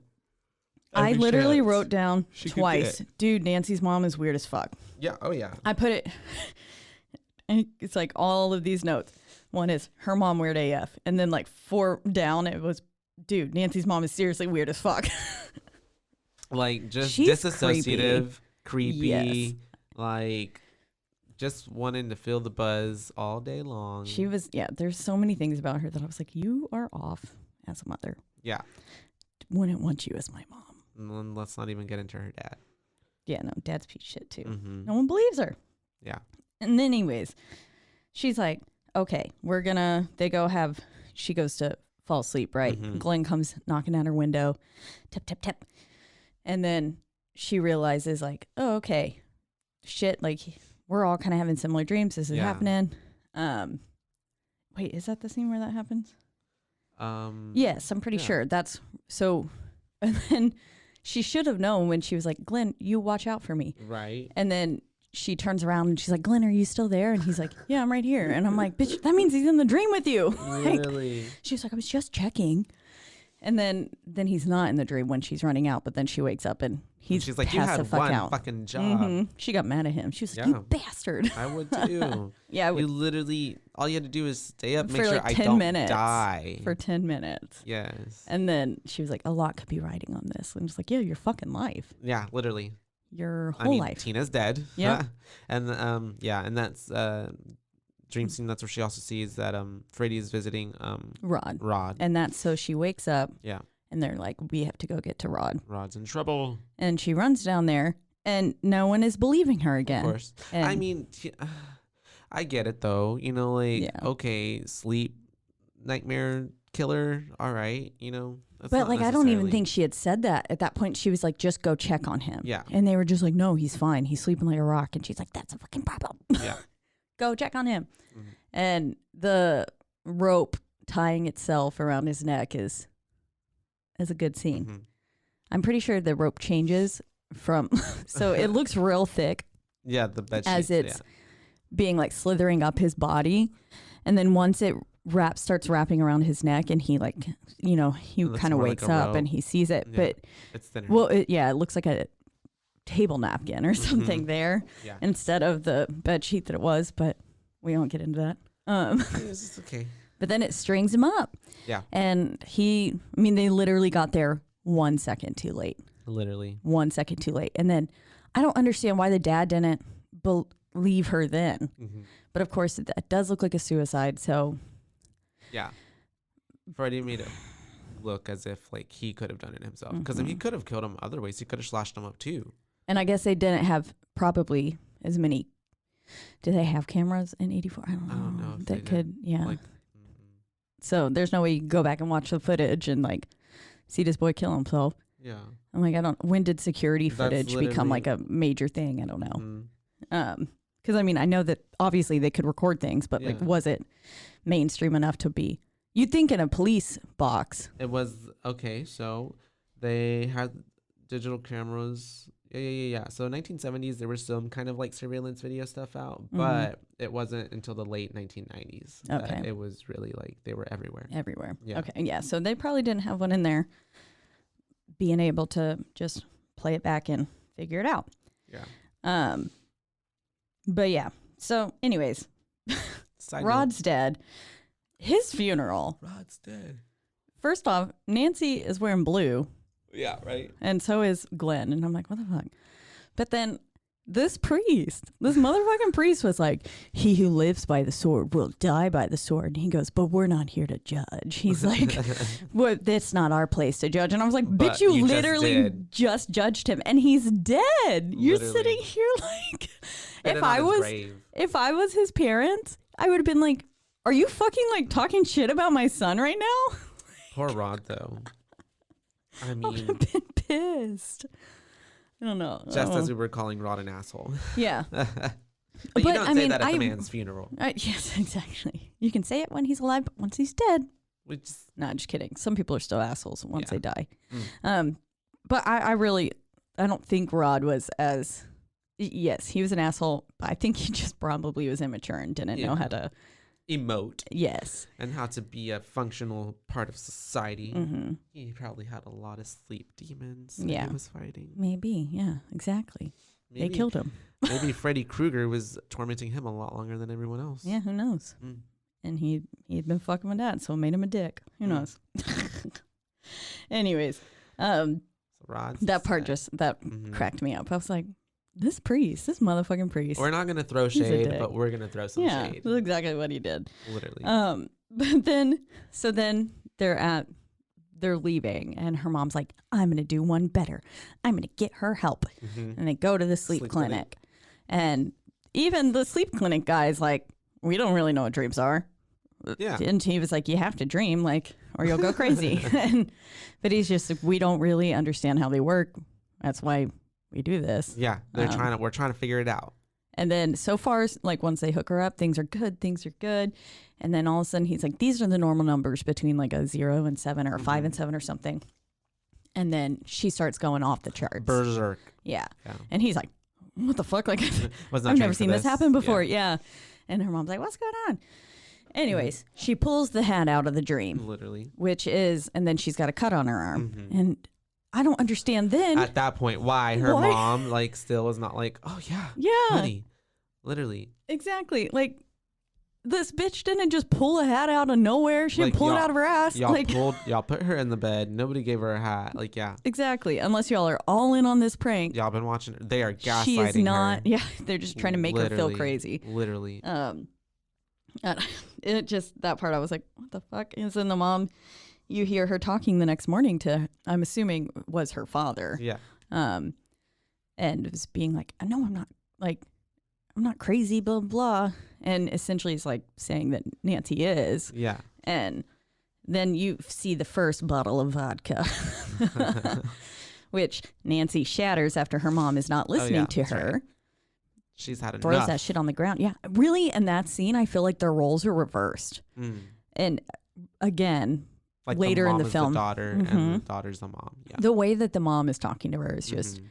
I Every literally chance wrote down she could twice, get. dude, Nancy's mom is weird as fuck. Yeah. Oh yeah. I put it, and it's like all of these notes. One is her mom weird AF. And then like 4 down, it was, dude, Nancy's mom is seriously weird as fuck. Like just She's disassociative, creepy, Yes. like just wanting to feel the buzz all day long. She was, there's so many things about her that I was like, you are off as a mother. Yeah. Wouldn't want you as my mom. And let's not even get into her dad. Yeah, no, dad's piece of shit too. Mm-hmm. No one believes her. Yeah. And then anyways, she's like, okay, she goes to fall asleep, right? Mhm. Glenn comes knocking at her window, tap, tap, tap. And then she realizes like, oh, okay, shit, like we're all kind of having similar dreams. This is happening. Wait, is that the scene where that happens? Yes, I'm pretty sure. That's so. And then she should have known when she was like, Glenn, you watch out for me. Right. And then she turns around and she's like, Glenn, are you still there? And he's like, yeah, I'm right here. And I'm like, bitch, that means he's in the dream with you. Like, Really? she was like, I was just checking. And then he's not in the dream when she's running out, but then she wakes up and She's like, you passed had the fuck one out. fucking job. She got mad at him. She was like, Yeah. you bastard. I would too. Yeah, I would. You literally, all you had to do is stay up, make For sure like I 10 don't minutes. die. For 10 minutes. Yes. And then she was like, a lot could be riding on this. And just like, yeah, your fucking life. Yeah, literally. Your whole I mean, life. Tina's dead. Yeah. And and that's dream scene. That's where she also sees that Freddy is visiting Rod. And that's so she wakes up Yeah. and they're like, we have to go get to Rod. Rod's in trouble. And she runs down there and no one is believing her again. Of course. And I mean, I get it though. You know, like Yeah. okay, sleep nightmare killer. All right, you know. That's but not like, I don't even necessarily- think she had said that. At that point, she was like, just go check on him. Yeah. And they were just like, no, he's fine. He's sleeping like a rock. And she's like, that's a fucking problem. Yeah. Go check on him. Mhm. And the rope tying itself around his neck is a good scene. Mhm. I'm pretty sure the rope changes from, so it looks real thick Yeah, the bed as sheets, it's being like slithering up his body. And then once it starts wrapping around his neck and he like, he looks kind of more like wakes a up rope. and he sees it. Yeah. But It's thinner. well, it looks like a table napkin or something there Yeah. instead of the bed sheet that it was, but we won't get into that. It's okay. But then it strings him up. Yeah. And they literally got there 1 second too late. Literally. 1 second too late. And then I don't understand why the dad didn't believe her then. Mm-hmm. But of course, it does look like a suicide. So Yeah. Freddie made it look as if like he could have done it himself. Because if he could have killed him other ways, he could have slashed him up too. And I guess they didn't have probably as many. Do they have cameras in 84? I don't know. if That they could, yeah. Like, So there's no way you can go back and watch the footage and like see this boy kill himself. yeah. I'm like, when did security That's footage become literally- like a major thing? I don't know. Mhm. Because I mean, I know that obviously they could record things, but like, Yeah. was it mainstream enough to be? You'd think in a police box. It was okay. So they had digital cameras. Yeah. So 1970s, there was some kind of like surveillance video stuff out, but it wasn't until the late 1990s that Okay. it was really like they were everywhere. Everywhere. Yeah. Okay. Yeah. So they probably didn't have one in there being able to just play it back and figure it out. Yeah. But yeah. So anyways, Side Rod's dead. His funeral. note, Rod's dead. First off, Nancy is wearing blue Yeah. Right. and so is Glenn. And I'm like, what the fuck? But then this motherfucking priest was like, he who lives by the sword will die by the sword. And he goes, but we're not here to judge. He's like, well, that's not our place to judge. And I was like, But bitch, you you just literally did. just judged him and he's dead. You're Literally. sitting here like, Spit if it on I his was, grave. if I was his parents, I would have been like, are you fucking like talking shit about my son right now? Poor Rod though. I I would mean, have been pissed. I don't know. just as we were calling Rod an asshole. Yeah. But But, you don't I say mean, that at I- the man's funeral. Yes, exactly. You can say it when he's alive, but once he's dead, We just, no, just kidding. Some people are still assholes once Yeah. they die. Mm. But I don't think Rod was as, yes, he was an asshole, but I think he just probably was immature and didn't know Yeah. how to, emote yes. and how to be a functional part of society. Hmm. He probably had a lot of sleep demons Yeah. that he was fighting. Maybe, yeah, exactly. Maybe, They killed him. maybe Freddy Krueger was tormenting him a lot longer than everyone else. Yeah, who knows? Mm. And he'd been fucking with Dad, so it made him a dick. Who Mm. knows? Anyways, So Rod's that part sad. just, that Mhm. cracked me up. I was like, this motherfucking priest. We're not gonna throw He's a shade, dick. but we're gonna throw some Yeah, shade. that's exactly what he did. Literally. But then they're leaving, and her mom's like, I'm gonna do one better. I'm gonna get her help. Mhm. And they go to the sleep clinic. And even the sleep clinic guy's like, we don't really know what dreams are. Yeah. And he was like, you have to dream, like, or you'll go crazy. But he's just like, we don't really understand how they work. That's why we do this. Yeah. We're trying to figure it out. And then so far, like once they hook her up, things are good. And then all of a sudden he's like, these are the normal numbers between like a 0 and 7 or a 5 and 7 or something. And then she starts going off the charts. Berserk. Yeah. Yeah. And he's like, what the fuck? Like, Was not I've trained never for seen this happen before. Yeah. Yeah. And her mom's like, what's going on? Anyways, she pulls the hat out of the dream, Literally. which is, and then she's got a cut on her arm. Mhm. And I don't understand then. At that point, why her Why? mom like still is not like, oh yeah, Yeah. honey. Literally. Exactly. Like, this bitch didn't just pull a hat out of nowhere. She didn't Like, pull it y'all- out of her ass. Y'all put her in the bed. Nobody gave her a hat. Like, yeah. Exactly. Unless y'all are all in on this prank. Y'all been watching her. They are gaslighting She is not. her. Yeah, they're just trying to make her feel Literally. crazy. Literally. And it just, that part I was like, what the fuck? And then the mom, you hear her talking the next morning to, I'm assuming was her father. Yeah. And it was being like, no, I'm not crazy, blah, blah. And essentially it's like saying that Nancy is. Yeah. And then you see the first bottle of vodka, which Nancy shatters after her mom is not listening to that's her. right. She's had Throws enough. that shit on the ground. Yeah, really. In that scene, I feel like their roles are reversed. Mm. And again, Like later in mom the is film, the daughter and the daughter's the mom. Yeah. the way that the mom is talking to her is just Mhm.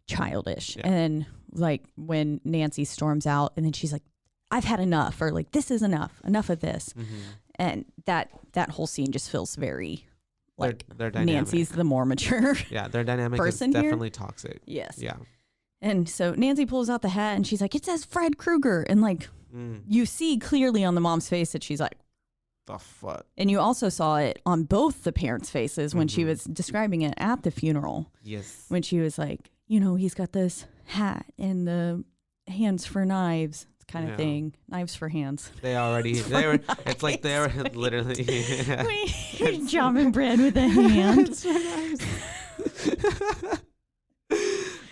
childish. Yeah. And like when Nancy storms out and then she's like, I've had enough, or like, this is enough of this. Mhm. And that whole scene just feels very like They're dynamic. Nancy's the more mature. Yeah, their dynamic person is here. definitely toxic. Yes. Yeah. And so Nancy pulls out the hat and she's like, it says Fred Krueger. And like, you see clearly on the mom's face that she's like, the fuck. and you also saw it on both the parents' faces when she was describing it at the funeral. Yes. When she was like, you know, he's got this hat and the hands for knives kind of thing. Knives for hands. They were, it's like they were literally. Chopping bread with a hand.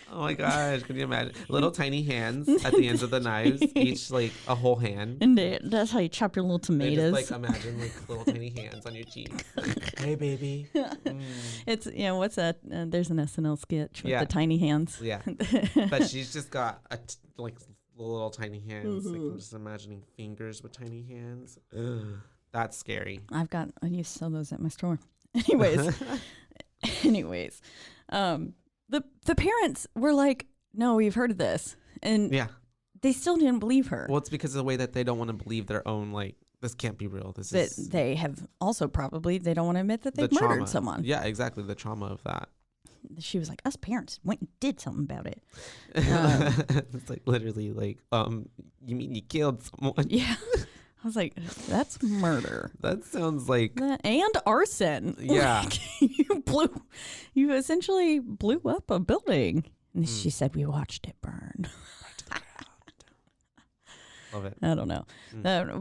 Oh my gosh, can you imagine? Little tiny hands at the ends of the knives, each like a whole hand. And that's how you chop your little tomatoes. Just, like imagine like little tiny hands on your cheeks. Like, hey baby. It's, what's that? There's an SNL sketch with the tiny hands. Yeah. But she's just got like little tiny hands. Like, I'm just imagining fingers with tiny hands. Ugh, that's scary. I used to sell those at my store. Anyways, the parents were like, no, we've heard of this. And they still didn't believe her. Well, it's because of the way that they don't want to believe their own, like, this can't be real. They have also probably, they don't want to admit that they've murdered someone. Yeah, exactly. The trauma of that. She was like, us parents went and did something about it. It's like literally like, you mean you killed someone? Yeah. I was like, that's murder. That sounds like... And arson. Yeah. Like, you essentially blew up a building. And she said, we watched it burn. Love it. I don't know.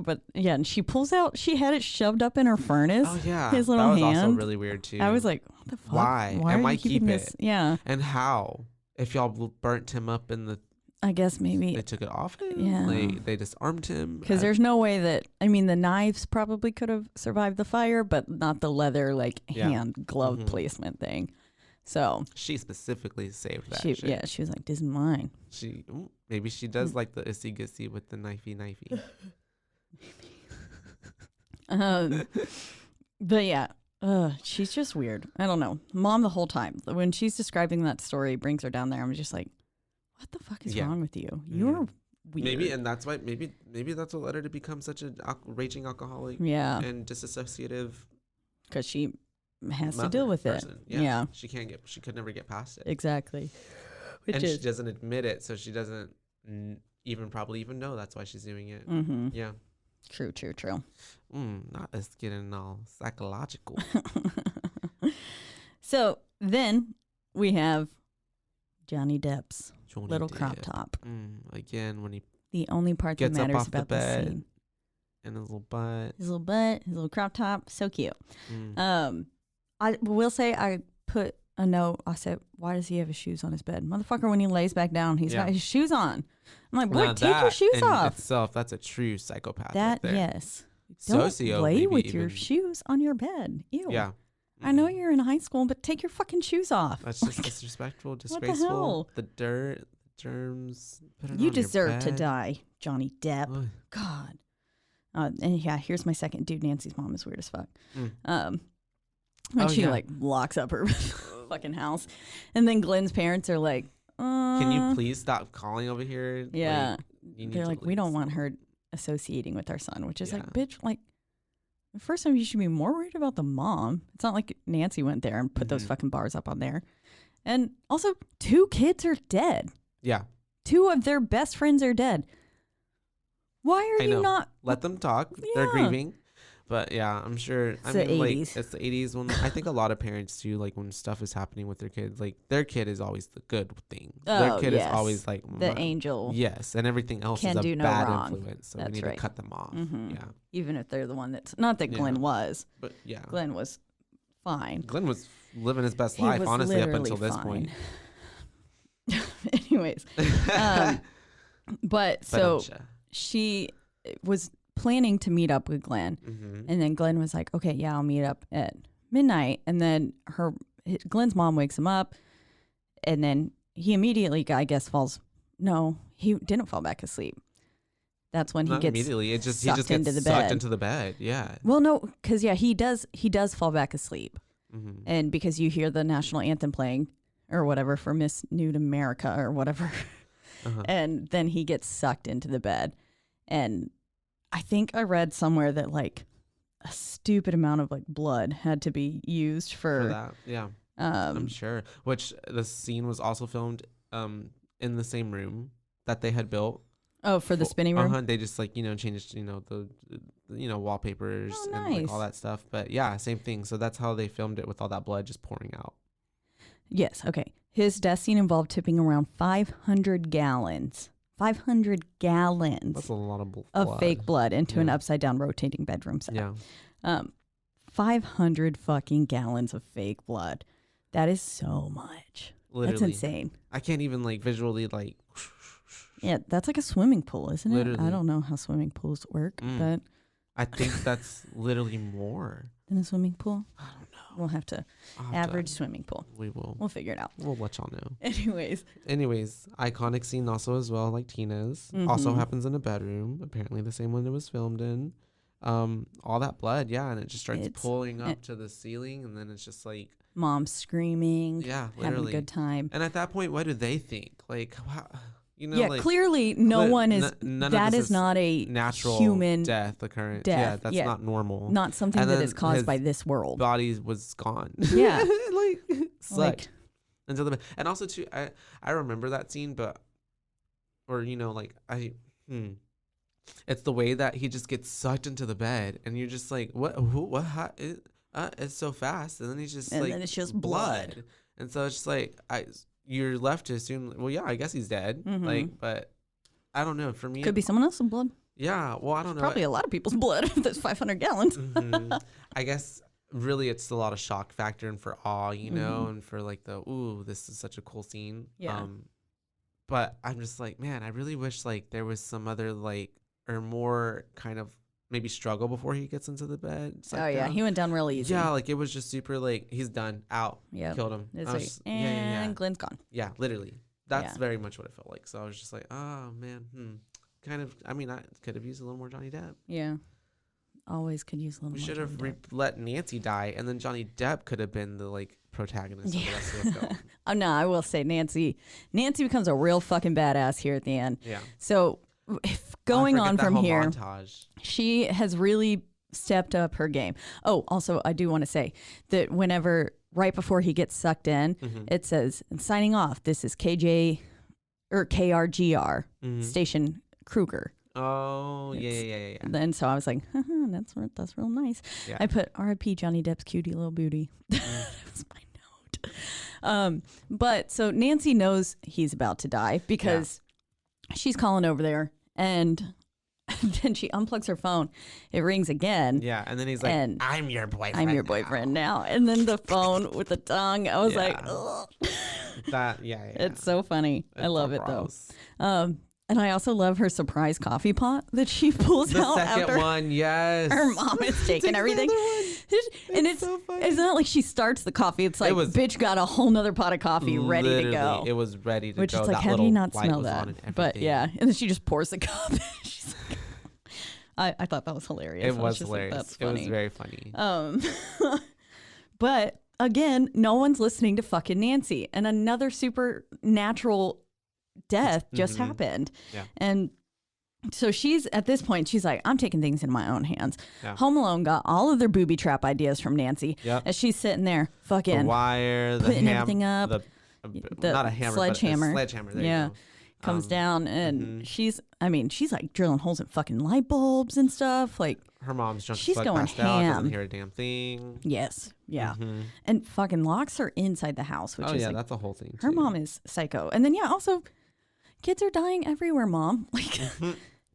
But yeah, and she pulls out, she had it shoved up in her furnace. Oh yeah. His little hand. That was also really weird too. I was like, what the fuck? Why are why you keep keeping it? This? Yeah. And how? If y'all burnt him up in the... I guess maybe they took it off him? Yeah. They disarmed him? Because there's no way that, I mean, the knives probably could have survived the fire, but not the leather, like, hand glove placement thing. So. She specifically saved that shit. Yeah, she was like, this is mine. Maybe she does like the issy-gissy with the knifey. But yeah, she's just weird. I don't know. Mom the whole time. When she's describing that story, brings her down there, I'm just like, what the fuck is wrong with you? You're weird. Maybe, and that's why maybe that's what led her to become such a raging alcoholic. Yeah. And disassociative. Because she has to deal with person. it. Yeah. She could never get past it. Exactly. She doesn't admit it, so she doesn't probably even know that's why she's doing it. Mm-hmm. Yeah. True. Not us getting all psychological. So then we have Johnny Depp's little crop top. Again, when he the only part that matters about the scene. And his little butt. His little crop top. So cute. I will say I put a note. I said, why does he have his shoes on his bed? Motherfucker, when he lays back down, he's got his shoes on. I'm like, boy, take your shoes off. Itself, that's a true psychopath. That, right there. Yes. Don't play with your shoes on your bed. Ew. Yeah. I know you're in high school, but take your fucking shoes off. That's just disrespectful, disgraceful. What the hell? The dirt, the germs. You deserve to die, Johnny Depp. Ugh. God. And yeah, here's my second dude. Nancy's mom is weird as fuck. When she like locks up her fucking house, and then Glenn's parents are like, "Can you please stop calling over here?" Yeah, they're like, "We don't want her associating with our son," which is like, bitch, like. The first time you should be more worried about the mom. It's not like Nancy went there and put those fucking bars up on there. And also, 2 kids are dead. Yeah. 2 of their best friends are dead. Why are you not? Let them talk. Yeah. They're grieving. But yeah, I'm sure. It's the 80s. Like, it's the 80s when I think a lot of parents too, like when stuff is happening with their kids, like their kid is always the good thing. Their kid is always like the angel. Yes, and everything else is a bad influence. So we need to cut them off. Yeah. Even if they're the one that's not that Glenn was. But yeah. Glenn was fine. Glenn was living his best life, honestly, up until this point. Anyways. But so she was planning to meet up with Glenn, and then Glenn was like, okay, yeah, I'll meet up at midnight. And then Glenn's mom wakes him up, and then he immediately, I guess, he didn't fall back asleep. That's when he gets immediately. He just gets into the sucked bed. into the bed. Yeah. Well, no, because he does fall back asleep, and because you hear the national anthem playing or whatever for Miss Nude America or whatever, and then he gets sucked into the bed, and I think I read somewhere that like a stupid amount of like blood had to be used for that. Yeah. I'm sure. Which the scene was also filmed in the same room that they had built. Oh, for the spinning room? They just like, changed, the wallpapers Oh, and like nice. all that stuff. But yeah, same thing. So that's how they filmed it with all that blood just pouring out. Yes, okay. His death scene involved tipping around 500 gallons. 500 gallons That's a lot of blood. of fake blood into an Yeah. upside down rotating bedroom set. Yeah. 500 fucking gallons of fake blood. That is so much. Literally. That's insane. I can't even like visually like. Yeah, that's like a swimming pool, isn't it? Literally. I don't know how swimming pools work, but I think that's literally more. in a swimming pool, I don't know. we'll have to I'll have average to- swimming pool. We will. We'll figure it out. We'll let y'all know. Anyways, Iconic scene also as well, like Tina's. Also Mhm. happens in a bedroom. Apparently the same one it was filmed in. All that blood, yeah, and it just starts It's- pulling up to the ceiling, and then it's just like, mom screaming, yeah, having literally. a good time. And at that point, what do they think? Like, how, Yeah, like, clearly no one is. none of That this is not a natural human death occurrence. death, Yeah, that's yeah. not normal. not something And that then is caused his by this world. Body was gone. Yeah. like sucked. Like, Until the and also too, I remember that scene, but it's the way that he just gets sucked into the bed, and you're just like, what, how, it's so fast, and then he's just And like, then it's just blood. and so it's just like you're left to assume, well, yeah, I guess he's dead, like, but I don't know. For me, could be someone else's blood. yeah. Well, I don't know. Probably a lot of people's blood if there's 500 gallons. I guess really it's a lot of shock factor and for awe, and for like this is such a cool scene. Yeah. But I'm just like, man, I really wish like there was some other like or more kind of maybe struggle before he gets into the bed. Oh yeah, he went down real easy. Yeah, like it was just super like he's done, out, Yep. killed him. It's I was like, just- and Glenn's gone. yeah, literally. That's Yeah. very much what it felt like. So I was just like, oh man, kind of. I mean, I could have used a little more Johnny Depp. Yeah. Always could use a little We more should have Johnny Depp. let Nancy die, and then Johnny Depp could have been the like protagonist of the rest of the film. Oh no, I will say Nancy becomes a real fucking badass here at the end. Yeah. So if going on from here, montage. she has really stepped up her game. Oh, also I do want to say that whenever right before he gets sucked in, it says signing off. This is KJ or KRGR Station Kruger. Oh yeah. And so I was like, that's real nice. Yeah. I put R.I.P. Johnny Depp's cutie little booty. That was my note. But so Nancy knows he's about to die because she's calling over there, and then she unplugs her phone. It rings again. Yeah, and then he's like, And "I'm your boyfriend. I'm your boyfriend now. And then the phone with the tongue. I was like, Yeah. ugh. That yeah. It's so funny. I It's love so it though. gross. And I also love her surprise coffee pot that she pulls The out second after one, yes. her mom is taking Takes everything. another And It's so funny. it's not like she starts the coffie. It's like, was- bitch got a whole nother pot of coffee ready to Literally, go. It was ready to Which go. is like, That how do you little not light smell was that? on and But everything. yeah, and then she just pours the cup. She's like, I thought that was hilarious. It I was just like, hilarious. That's It was funny. very funny. But again, no one's listening to fucking Nancy. And another supernatural death just happened. Yeah. And so she's at this point, she's like, I'm taking things in my own hands. Yeah. Home Alone got all of their booby trap ideas from Nancy. Yep. As she's sitting there fucking The wire, the putting everything up, the not a hammer, sledgehammer. but a sledgehammer. There Yeah. you go. comes down and she's like drilling holes in fucking light bulbs and stuff. Like, Her mom's drunk. She's as fuck, going passed out, ham. doesn't hear a damn thing. yes. Yeah. Mhm. And fucking locks her inside the house, which Oh is yeah, like, that's a whole thing. her too. mom is psycho. And then, yeah, also kids are dying everywhere, mom. Like,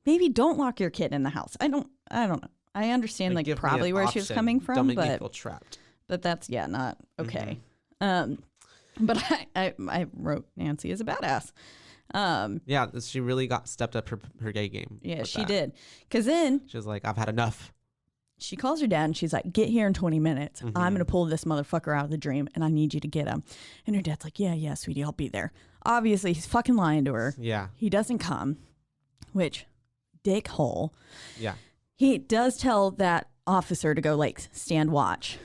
maybe don't lock your kid in the house. I don't know. I understand like give me probably an where she was option. coming Don't from, make me but feel trapped. that's not okay. Mm-hmm. But I wrote Nancy as a badass. Yeah, she really got stepped up her gay game. Yeah, with she that. did. Because then She was like, I've had enough. she calls her dad and she's like, get here in 20 minutes. I'm going to pull this motherfucker out of the dream and I need you to get him. And her dad's like, yeah, sweetie, I'll be there. Obviously, he's fucking lying to her. Yeah, He doesn't come, which, dick hole. yeah. He does tell that officer to go, like, stand watch.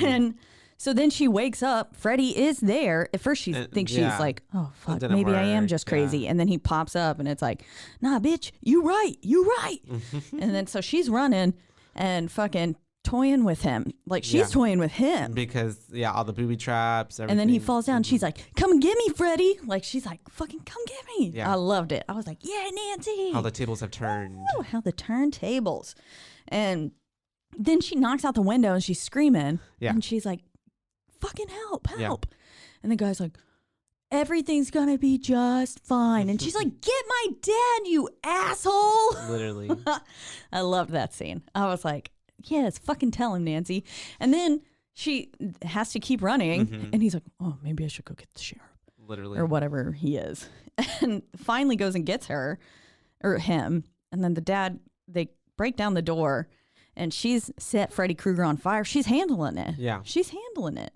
And so then she wakes up. Freddie is there. At first, she thinks yeah. she's like, oh, fuck, didn't maybe I am work, just yeah. crazy. And then he pops up and it's like, nah, bitch, you right. And then so she's running and fucking toying with him. Like, she's toying with him. Because, all the booby traps, everything. And then he falls down. She's like, come and get me, Freddie. Like, she's like, fucking come get me. Yeah. I loved it. I was like, yeah, Nancy. How the tables have turned. Ooh, how the turntables. And then she knocks out the window and she's screaming. Yeah. And she's like, fucking help. Yeah. And the guy's like, everything's going to be just fine. And she's like, get my dad, you asshole. Literally. I loved that scene. I was like, yes, fucking tell him, Nancy. And then she has to keep running. And he's like, oh, maybe I should go get the sheriff. Literally. Or whatever he is. And finally goes and gets her or him. And then the dad, they break down the door and she's set Freddy Krueger on fire. She's handling it. Yeah. She's handling it.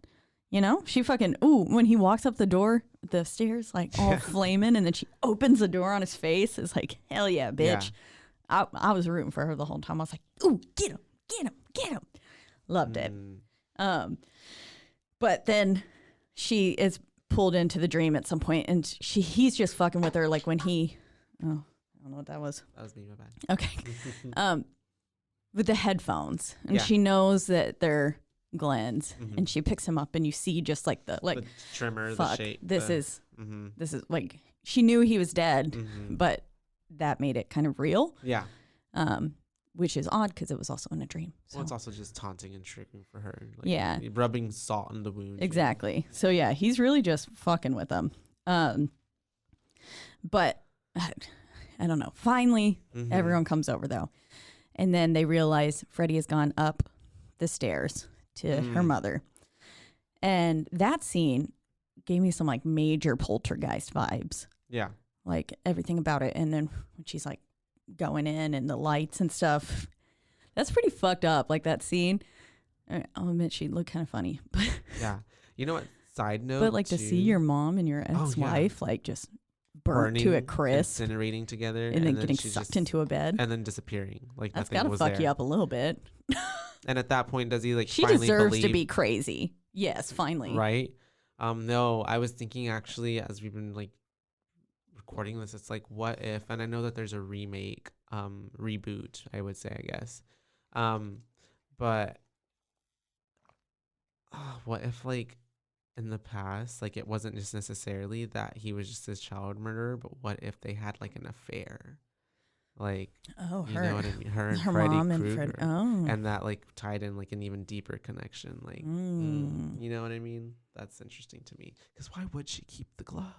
You know, she fucking, when he walks up the door, the stairs, like all flaming, and then she opens the door on his face. It's like, hell yeah, bitch. Yeah. I was rooting for her the whole time. I was like, ooh, get him, get him, get him. Loved it. But then she is pulled into the dream at some point, and he's just fucking with her. Like when I don't know what that was. That was me, my bad. Okay. With the headphones, and she knows that they're Glenn's, and she picks him up, and you see just like the trimmer, fuck, the shape. This is like, she knew he was dead, but that made it kind of real. Yeah. Which is odd because it was also in a dream. So. Well, it's also just taunting and tricking for her. Like, rubbing salt in the wound. Exactly. So yeah, he's really just fucking with them. But I don't know. Finally, everyone comes over though, and then they realize Freddie has gone up the stairs to her mother. And that scene gave me some like major poltergeist vibes. Yeah. Like everything about it. And then when she's like going in and the lights and stuff, that's pretty fucked up. Like that scene, I'll admit she looked kind of funny. But yeah. You know what? Side note. But like to see your mom and your ex-wife like just burnt to a crisp, incinerating together, and then getting sucked into a bed, and then disappearing. Like that's gotta fuck you up a little bit. And at that point, does he like? She finally deserves to be crazy. Yes, finally. Right. No, I was thinking actually as we've been like recording this, it's like, what if? And I know that there's a remake, reboot, I would say, I guess. But what if like in the past, like it wasn't just necessarily that he was just a child murderer, but what if they had like an affair? Like, you know what I mean? Her and Freddy Krueger. And that like tied in like an even deeper connection. Like, you know what I mean? That's interesting to me. Because why would she keep the glove?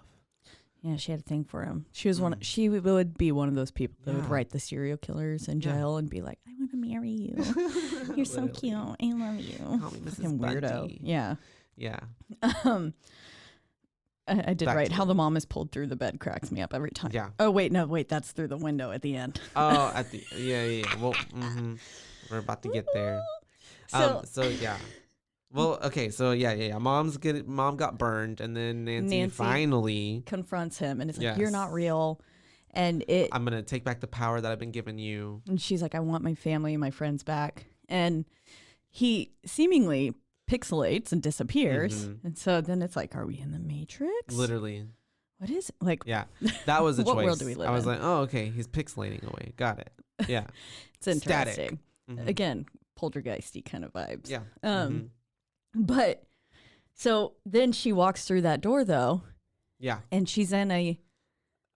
Yeah, she had a thing for him. She was she would be one of those people that would write the serial killers in jail and be like, I want to marry you. You're so cute. I love you. Call me Mrs. Weirdo. Bundy. Yeah. Yeah. I did write how the mom is pulled through the bed cracks me up every time. Yeah. Oh, wait, that's through the window at the end. Oh, at the, yeah. Well, we're about to get there. So yeah. Well, okay, so yeah. Mom got burned, and then Nancy finally confronts him and is like, "You're not real," and I'm gonna take back the power that I've been given you. And she's like, "I want my family and my friends back," and he seemingly pixelates and disappears, and so then it's like, are we in the Matrix? Literally. What is it? Like? Yeah, that was a what choice. world do we live in? I was like, oh, okay, he's pixelating away. Got it. Yeah, it's interesting. Again, poltergeisty kind of vibes. Yeah. But so then she walks through that door though. Yeah. And she's in a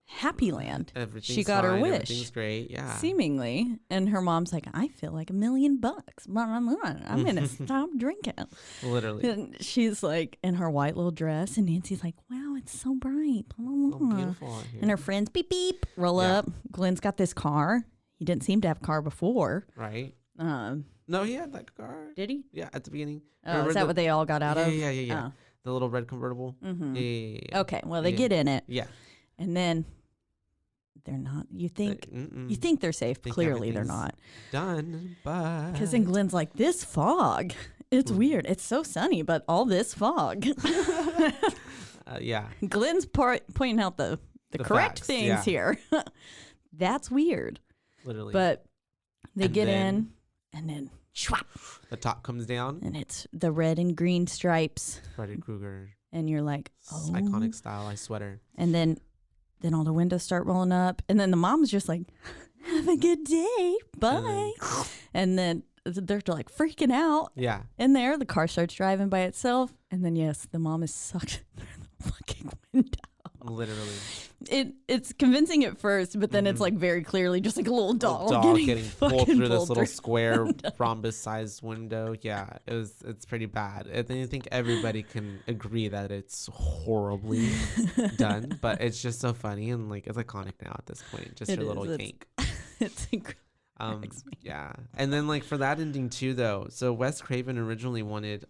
happy land. She got her wish. Everything's great. Yeah. Seemingly. And her mom's like, I feel like $1 million. I'm going to stop drinking. Literally. And she's like in her white little dress. And Nancy's like, wow, it's so bright. So beautiful out here. And her friends beep, beep, roll up. Glenn's got this car. He didn't seem to have a car before. Right. No, he had that car. Did he? Yeah, at the beginning. Oh, is that what they all got out of? Yeah. Oh. The little red convertible. Yeah. Okay, well, they get in it. Yeah. And then they're not. You think they're safe. Clearly, they're not. Done, but... Because then Glenn's like, this fog. It's weird. It's so sunny, but all this fog. Yeah. Glenn's pointing out the correct facts, things here. That's weird. Literally. But they get in, and then shwap, the top comes down, and it's the red and green stripes. Freddy Krueger. And you're like, oh, iconic style sweater. And then all the windows start rolling up, and then the mom's just like, have a good day, bye. And then they're like freaking out Yeah. in there. The car starts driving by itself. And then, yes, the mom is sucked through the fucking window. Literally. It's convincing at first, but then it's like very clearly just like a little doll, Getting pulled through this little through. square rhombus-sized window. Yeah, it's pretty bad. I think everybody can agree that it's horribly done, but it's just so funny and like it's iconic now at this point. Just your little yank. It's incredible. Yeah, and then like for that ending too, though. So Wes Craven originally wanted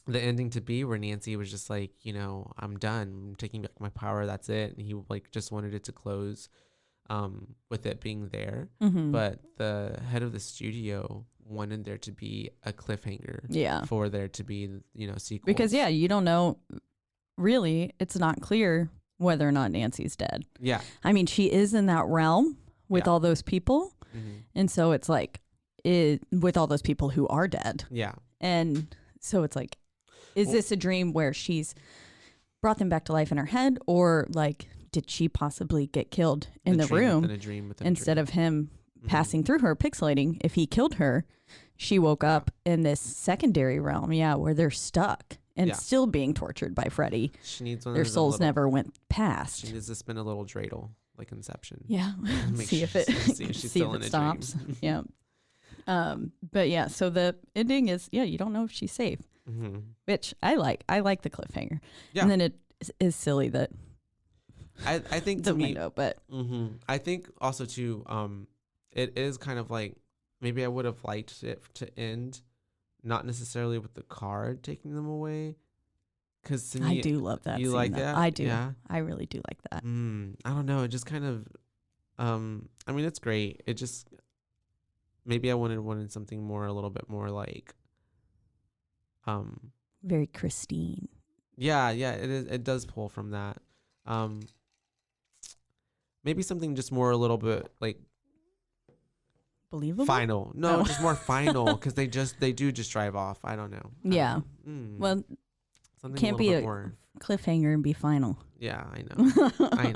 the ending to be where Nancy was just like, you know, I'm done. I'm taking back my power. That's it. And he like just wanted it to close with it being there. Mm-hmm. But the head of the studio wanted there to be a cliffhanger for there to be, you know, sequels. Because, yeah, you don't know. Really, it's not clear whether or not Nancy's dead. Yeah. I mean, she is in that realm with all those people. Mm-hmm. And so it's like with all those people who are dead. Yeah. And so it's like, is this a dream where she's brought them back to life in her head, or like did she possibly get killed in the room instead of him passing through her, pixelating? If he killed her, she woke up in this secondary realm, where they're stuck and still being tortured by Freddy. She needs one. Their souls never went past. She needs to spin a little dreidel like Inception. Yeah, see if she's still in a stops. Yeah. But yeah, so the ending is you don't know if she's safe. Mm-hmm. Which I like. I like the cliffhanger. Yeah. And then it is silly that I think the window, but I think also too, it is kind of like maybe I would have liked it to end, not necessarily with the card taking them away, because to me, I do love that. You scene, like though. that? I do. Yeah. I really do like that. I don't know. It just kind of, I mean, it's great. It just maybe I wanted something more, a little bit more like. Very Christine. Yeah, it is. It does pull from that. Maybe something just more a little bit like believable. Final. No, just more final because they do just drive off. I don't know. Yeah. Well, something can't be a more cliffhanger and be final. Yeah, I know. I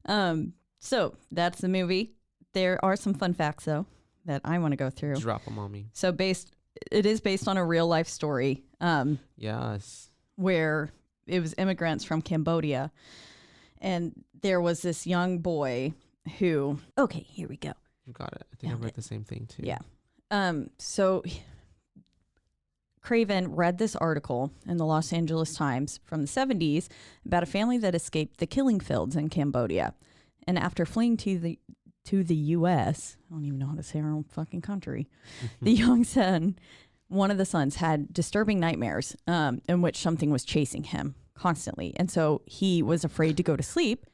know. So that's the movie. There are some fun facts though that I want to go through. Drop them on me. So it is based on a real life story. Yes. Where it was immigrants from Cambodia. And there was this young boy who, okay, here we go. You got it. I think I read the same thing too. Yeah. So Craven read this article in the Los Angeles Times from the 70s about a family that escaped the killing fields in Cambodia. And after fleeing to the U.S., I don't even know how to say our own fucking country, the young son, one of the sons, had disturbing nightmares in which something was chasing him constantly. And so he was afraid to go to sleep,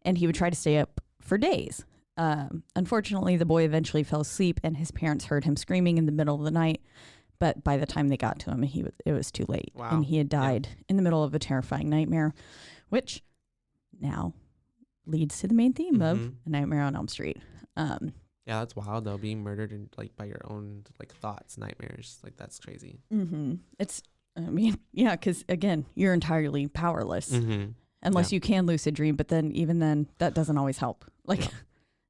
and he would try to stay up for days. Unfortunately, the boy eventually fell asleep, and his parents heard him screaming in the middle of the night. But by the time they got to him, it was too late. Wow. And he had died in the middle of a terrifying nightmare, which now leads to the main theme of A Nightmare on Elm Street. Yeah, that's wild though. Being murdered and like by your own like thoughts, nightmares, like that's crazy. It's, I mean, yeah, because again, you're entirely powerless unless you can lucid dream. But then even then, that doesn't always help. Like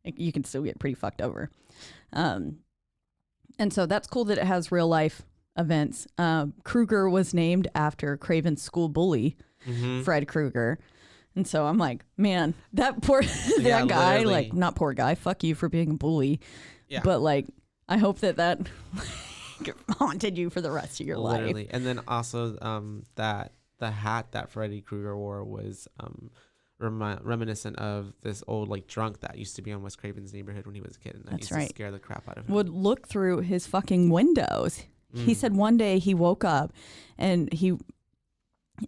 you can still get pretty fucked over. And so that's cool that it has real life events. Krueger was named after Craven's school bully, Fred Krueger. And so I'm like, man, that poor that guy, literally. like, not poor guy, fuck you for being a bully. Yeah. But like, I hope that haunted you for the rest of your life. And then also that the hat that Freddy Krueger wore was reminiscent of this old like drunk that used to be on Wes Craven's neighborhood when he was a kid, and that used to scare the crap out of him. Would look through his fucking windows. He said one day he woke up and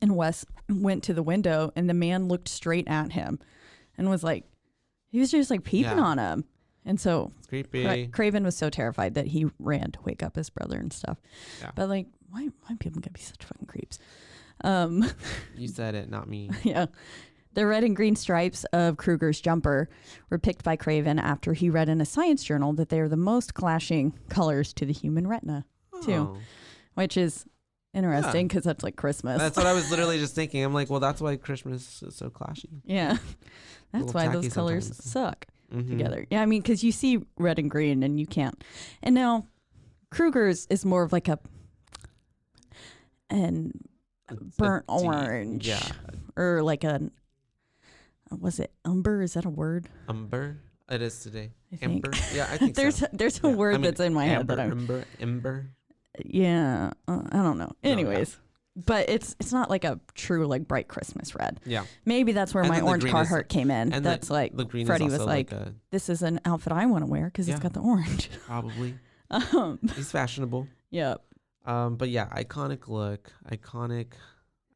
Wes went to the window, and the man looked straight at him and was like, he was just like peeping on him. And so it's creepy. Craven was so terrified that he ran to wake up his brother and stuff. Yeah. But like, why people gotta be such fucking creeps? You said it, not me. Yeah. The red and green stripes of Krueger's jumper were picked by Craven after he read in a science journal that they are the most clashing colors to the human retina, too, which is interesting because that's like Christmas. That's what I was literally just thinking. I'm like, well, that's why Christmas is so clashy. Yeah. That's why those colors suck together. Yeah, I mean, because you see red and green and you can't. And now Kruger's is more of like a burnt deep- orange. Yeah. Or like a, was it umber? Is that a word? Umber. It is today. I think. Ember. Yeah, I think there's so. there's a word that's in my head that I'm. Ember. Yeah, I don't know. yeah. Anyways, but it's not like a true like bright Christmas red. Yeah. Maybe that's where And my then the orange green is- Carhartt came in. and That's like the green Freddie is was also like, a, this is an outfit I want to wear because it's Yeah. got the orange. probably. um, He's fashionable. yeah. But yeah, iconic look, iconic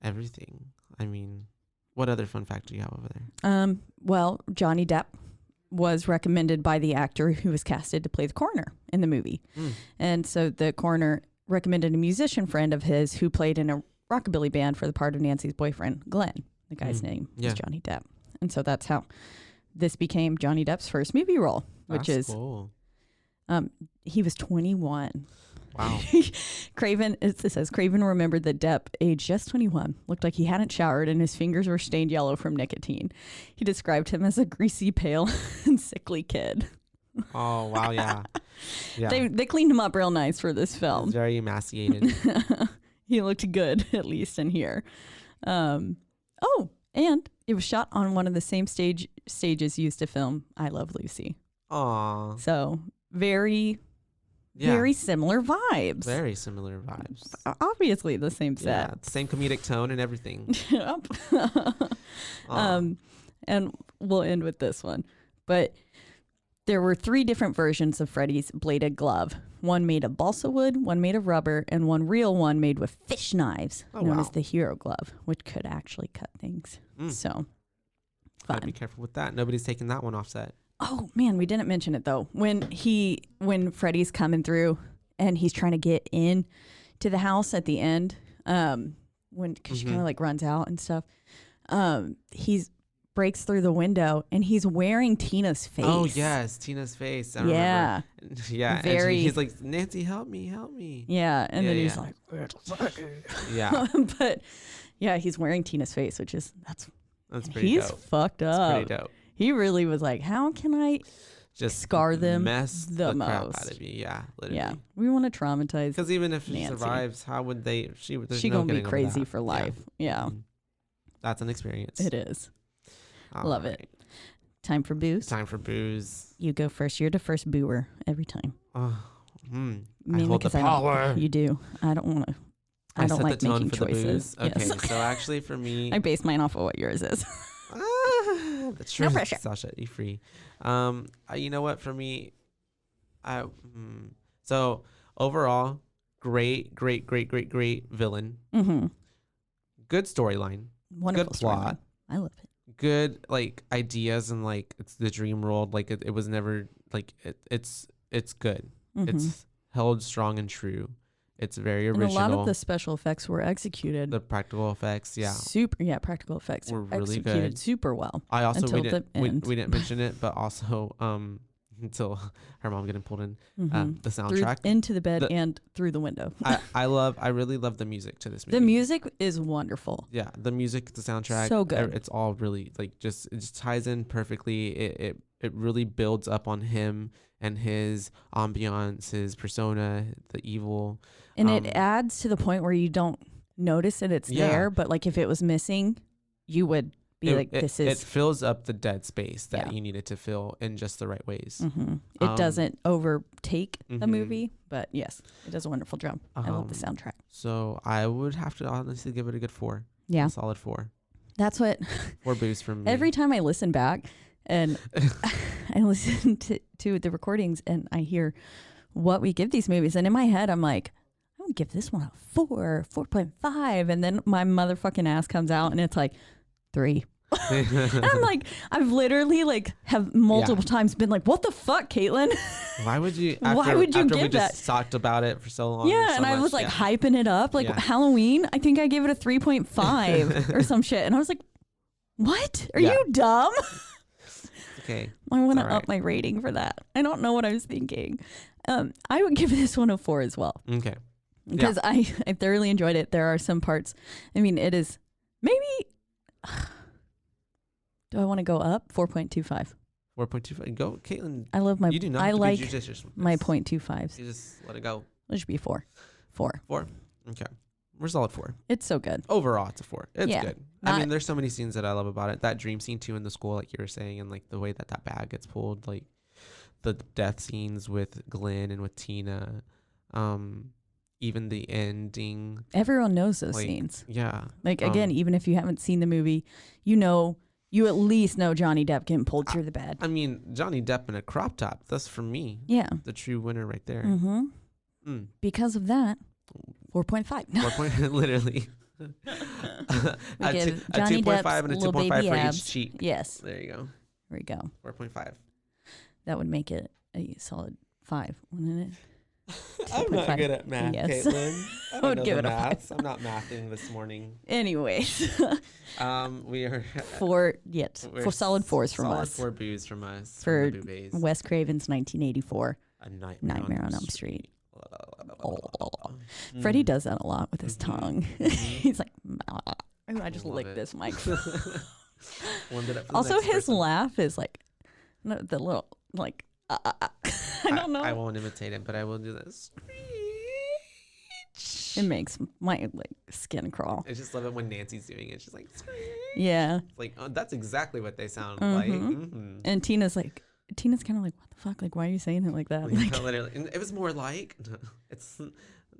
everything. I mean, what other fun fact do you have over there? Well, Johnny Depp was recommended by the actor who was casted to play the coroner in the movie. And so the coroner recommended a musician friend of his who played in a rockabilly band for the part of Nancy's boyfriend, Glenn. The guy's name Yeah. is Johnny Depp. And so that's how this became Johnny Depp's first movie role, which That's is cool. he was 21. Wow. Craven, it says Craven remembered that Depp, aged just 21, looked like he hadn't showered and his fingers were stained yellow from nicotine. He described him as a greasy, pale, and sickly kid. Oh wow, yeah. Yeah. They cleaned him up real nice for this It's film. very emaciated. He looked good, at least in here. Oh, and it was shot on one of the same stages used to film I Love Lucy. Aw. So very similar vibes. Very similar vibes. Obviously the same Yeah, set. same comedic tone and everything. Yep. Aw. And we'll end with this one. But there were 3 different versions of Freddy's bladed glove. One made of balsa wood, one made of rubber, and one real one made with fish knives, known as the hero glove, which could actually cut things. So, Gotta be fun. careful with that. Nobody's taking that one off set. Oh man, we didn't mention it though. When Freddy's coming through and he's trying to get in to the house at the end, because she kind of like runs out and stuff, he's breaks through the window and he's wearing Tina's face. Oh yes, Tina's face. I Yeah. remember. Yeah. Very- And he's like, Nancy, help me, help me. Yeah, and then he's Yeah. like, Yeah. but yeah, he's wearing Tina's face, which is That's pretty he's dope. fucked That's up. pretty dope. He really was like, how can I Just scar them mess the crap most? out of you. Yeah, literally. Yeah, we want to traumatize. Because even if she Nancy. survives, how would they? There's She no gonna be getting over crazy that. for life. Yeah, That's an experience. it is. All Love it. Time for booze. Time for booze. You go first. You're the first booer every time. I Mainly hold the 'cause power. You do. I don't want to. I don't set like the tone making for choices. the booze. Okay, Yes. so actually for me, I base mine off of what yours is. the truth, pressure. Sasha, you free. You know what? For me, so overall, great villain. Mm-hmm. Good storyline. Wonderful Good plot. storyline. I love it. Good like ideas and like it's the dream world. Like it was never like it's good. Mm-hmm. It's held strong and true. It's very And original. a lot of the special effects were executed. The practical effects, yeah. Practical effects Were really executed good. super well. I also until we the didn't end. we didn't mention it, but also until her mom getting pulled in, Mhm. the Through, soundtrack. into the bed The- and through the window. I really love the music to this movie. The music is wonderful. Yeah, the music, the soundtrack, So good. It's all really like it just ties in perfectly. It really builds up on him and his ambiance, his persona, the evil. And it adds to the point where you don't notice that it's Yeah. there, but like if it was missing, you would be like, this It is. fills up the dead space that Yeah. you needed to fill in just the right ways. Mhm. It doesn't overtake the mhm. movie, but yes, it does a wonderful job. I love the soundtrack. So I would have to honestly give it a good 4. Yeah. A solid 4. That's what 4 booze from me. every time I listen back and I listen to the recordings and I hear what we give these movies. And in my head, I'm like, I would give this one a 4, 4.5. And then my motherfucking ass comes out and it's like 3. And I'm like, I've literally like have multiple times been like, what the fuck, Caitlin? Why would you? Why would you after we give that? just talked about it for so long. or Yeah, so and I much, was like yeah. hyping it up. Like Yeah. Halloween, I think I gave it a 3.5 or some shit. And I was like, what? Are Yeah. you dumb? Okay. I want to all right. up my rating for that. I don't know what I was thinking. I would give this one a 4 as well Okay. because I thoroughly enjoyed it. There are some parts. I mean, it is maybe. Do I want to go up? 4.25. 4.25. Go, Caitlin. I love my. You do not I have to like be judicious with my this. 0.25s. You just let it go. It should be 4. 4. 4. Okay. We're solid 4. It's so good. Overall, it's a 4. It's Yeah, good. not- I mean, there's so many scenes that I love about it. That dream scene too in the school, like you were saying, and like the way that bag gets pulled, like the death scenes with Glenn and with Tina, even the ending. Everyone knows those Like, scenes. Yeah. Like, again, even if you haven't seen the movie, you at least know Johnny Depp getting pulled through the bed. I mean, Johnny Depp in a crop top. That's for me. Yeah. The true winner right there. Mm-hmm. Because of that, 4.5. 4 point, literally. We a give 2.5 Johnny and Depp's a little 2.5 baby for abs. each cheek. Yes. There you go. There we go. 4.5. That would make it a solid 5, wouldn't it? I'm not 2.5. good at math, Yes. Caitlin. I I don't would know give the it a 5. maths. I'm not mathing this morning. Anyways, We are 4, we're for solid 4s from solid us. 4 boos from us. For from the BooBaes. Wes Craven's 1984 A Nightmare on Elm Street. Oh. Freddie does that a lot with his Mhm. tongue. Mhm. He's like, I just love licked it. this mic. Warmed it up for the Also, next his person. laugh is like, the little, like, I don't know. I won't imitate it, but I will do this. It makes my skin crawl. I just love it when Nancy's doing it. She's like, Yeah. like, oh, that's exactly what they sound Mhm. like. Mm-hmm. And Tina's kind of like, what the fuck? Like, why are you saying it like that? Like, Literally. And it was more like, it's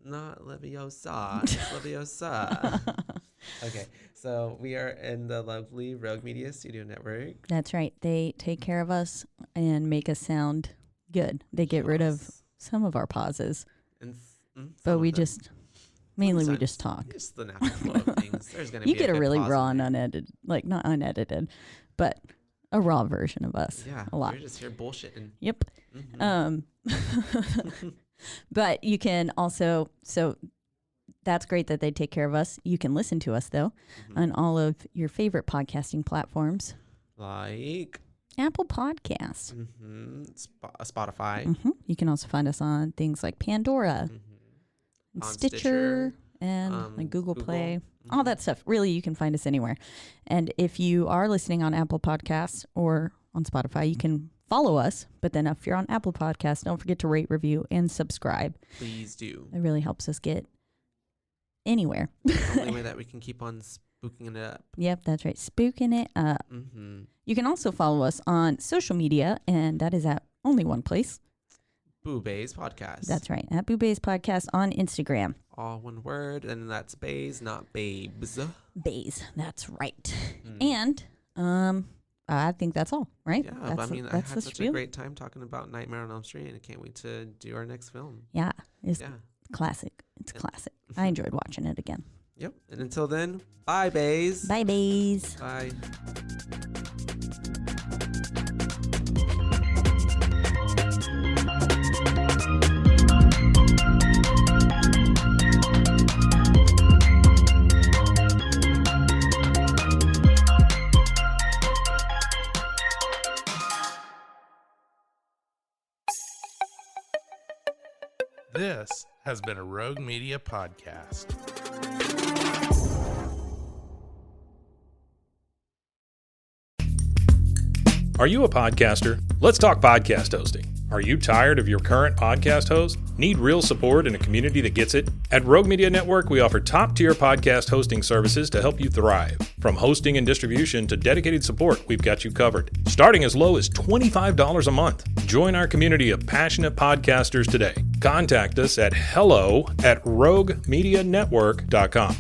not Leviosa, it's Leviosa. Okay, so we are in the lovely Rogue Media Studio Network. that's right. They take care of us and make us sound good. They get rid of Yes. some of our pauses, And but we just. just, mainly we Sometimes. just talk. Just the natural flow of things. There's gonna You be get a good really pause raw in and there. unedited, like not unedited, but a raw version of us. Yeah, a lot. You're just here bullshitting. Yep. Mhm. But you can also, so that's great that they take care of us. You can listen to us though Mhm. on all of your favorite podcasting platforms. Like Apple Podcasts. Spotify, You can also find us on things like Pandora, mhm. and On Stitcher, and like Google Play. All Mhm. that stuff. Really, you can find us anywhere. And if you are listening on Apple Podcasts or on Spotify, you can follow us. But then if you're on Apple Podcasts, don't forget to rate, review, and subscribe. Please do. It really helps us get anywhere. The only way that we can keep on spooking it up. Yep, that's right. Spooking it up. Mm-hmm. You can also follow us on social media, and that is at only one place. BooBaes Podcast. That's right, at BooBaes Podcast on Instagram. all one word, and that's bays, not babes. Bays, that's right. Mm. And I think that's all, right? Yeah, that's but I mean, I that's had the such spiel. a great time talking about Nightmare on Elm Street, and I can't wait to do our next film. Yeah, it's Yeah. classic. It's Yeah. classic. I enjoyed watching it again. Yep. And until then, bye, bays. Bye, bays. Bye. This has been a Rogue Media podcast. Are you a podcaster? Let's talk podcast hosting. Are you tired of your current podcast host? Need real support in a community that gets it? At Rogue Media Network, we offer top-tier podcast hosting services to help you thrive. From hosting and distribution to dedicated support, we've got you covered. Starting as low as $25 a month. Join our community of passionate podcasters today. Contact us at hello@roguemedianetwork.com.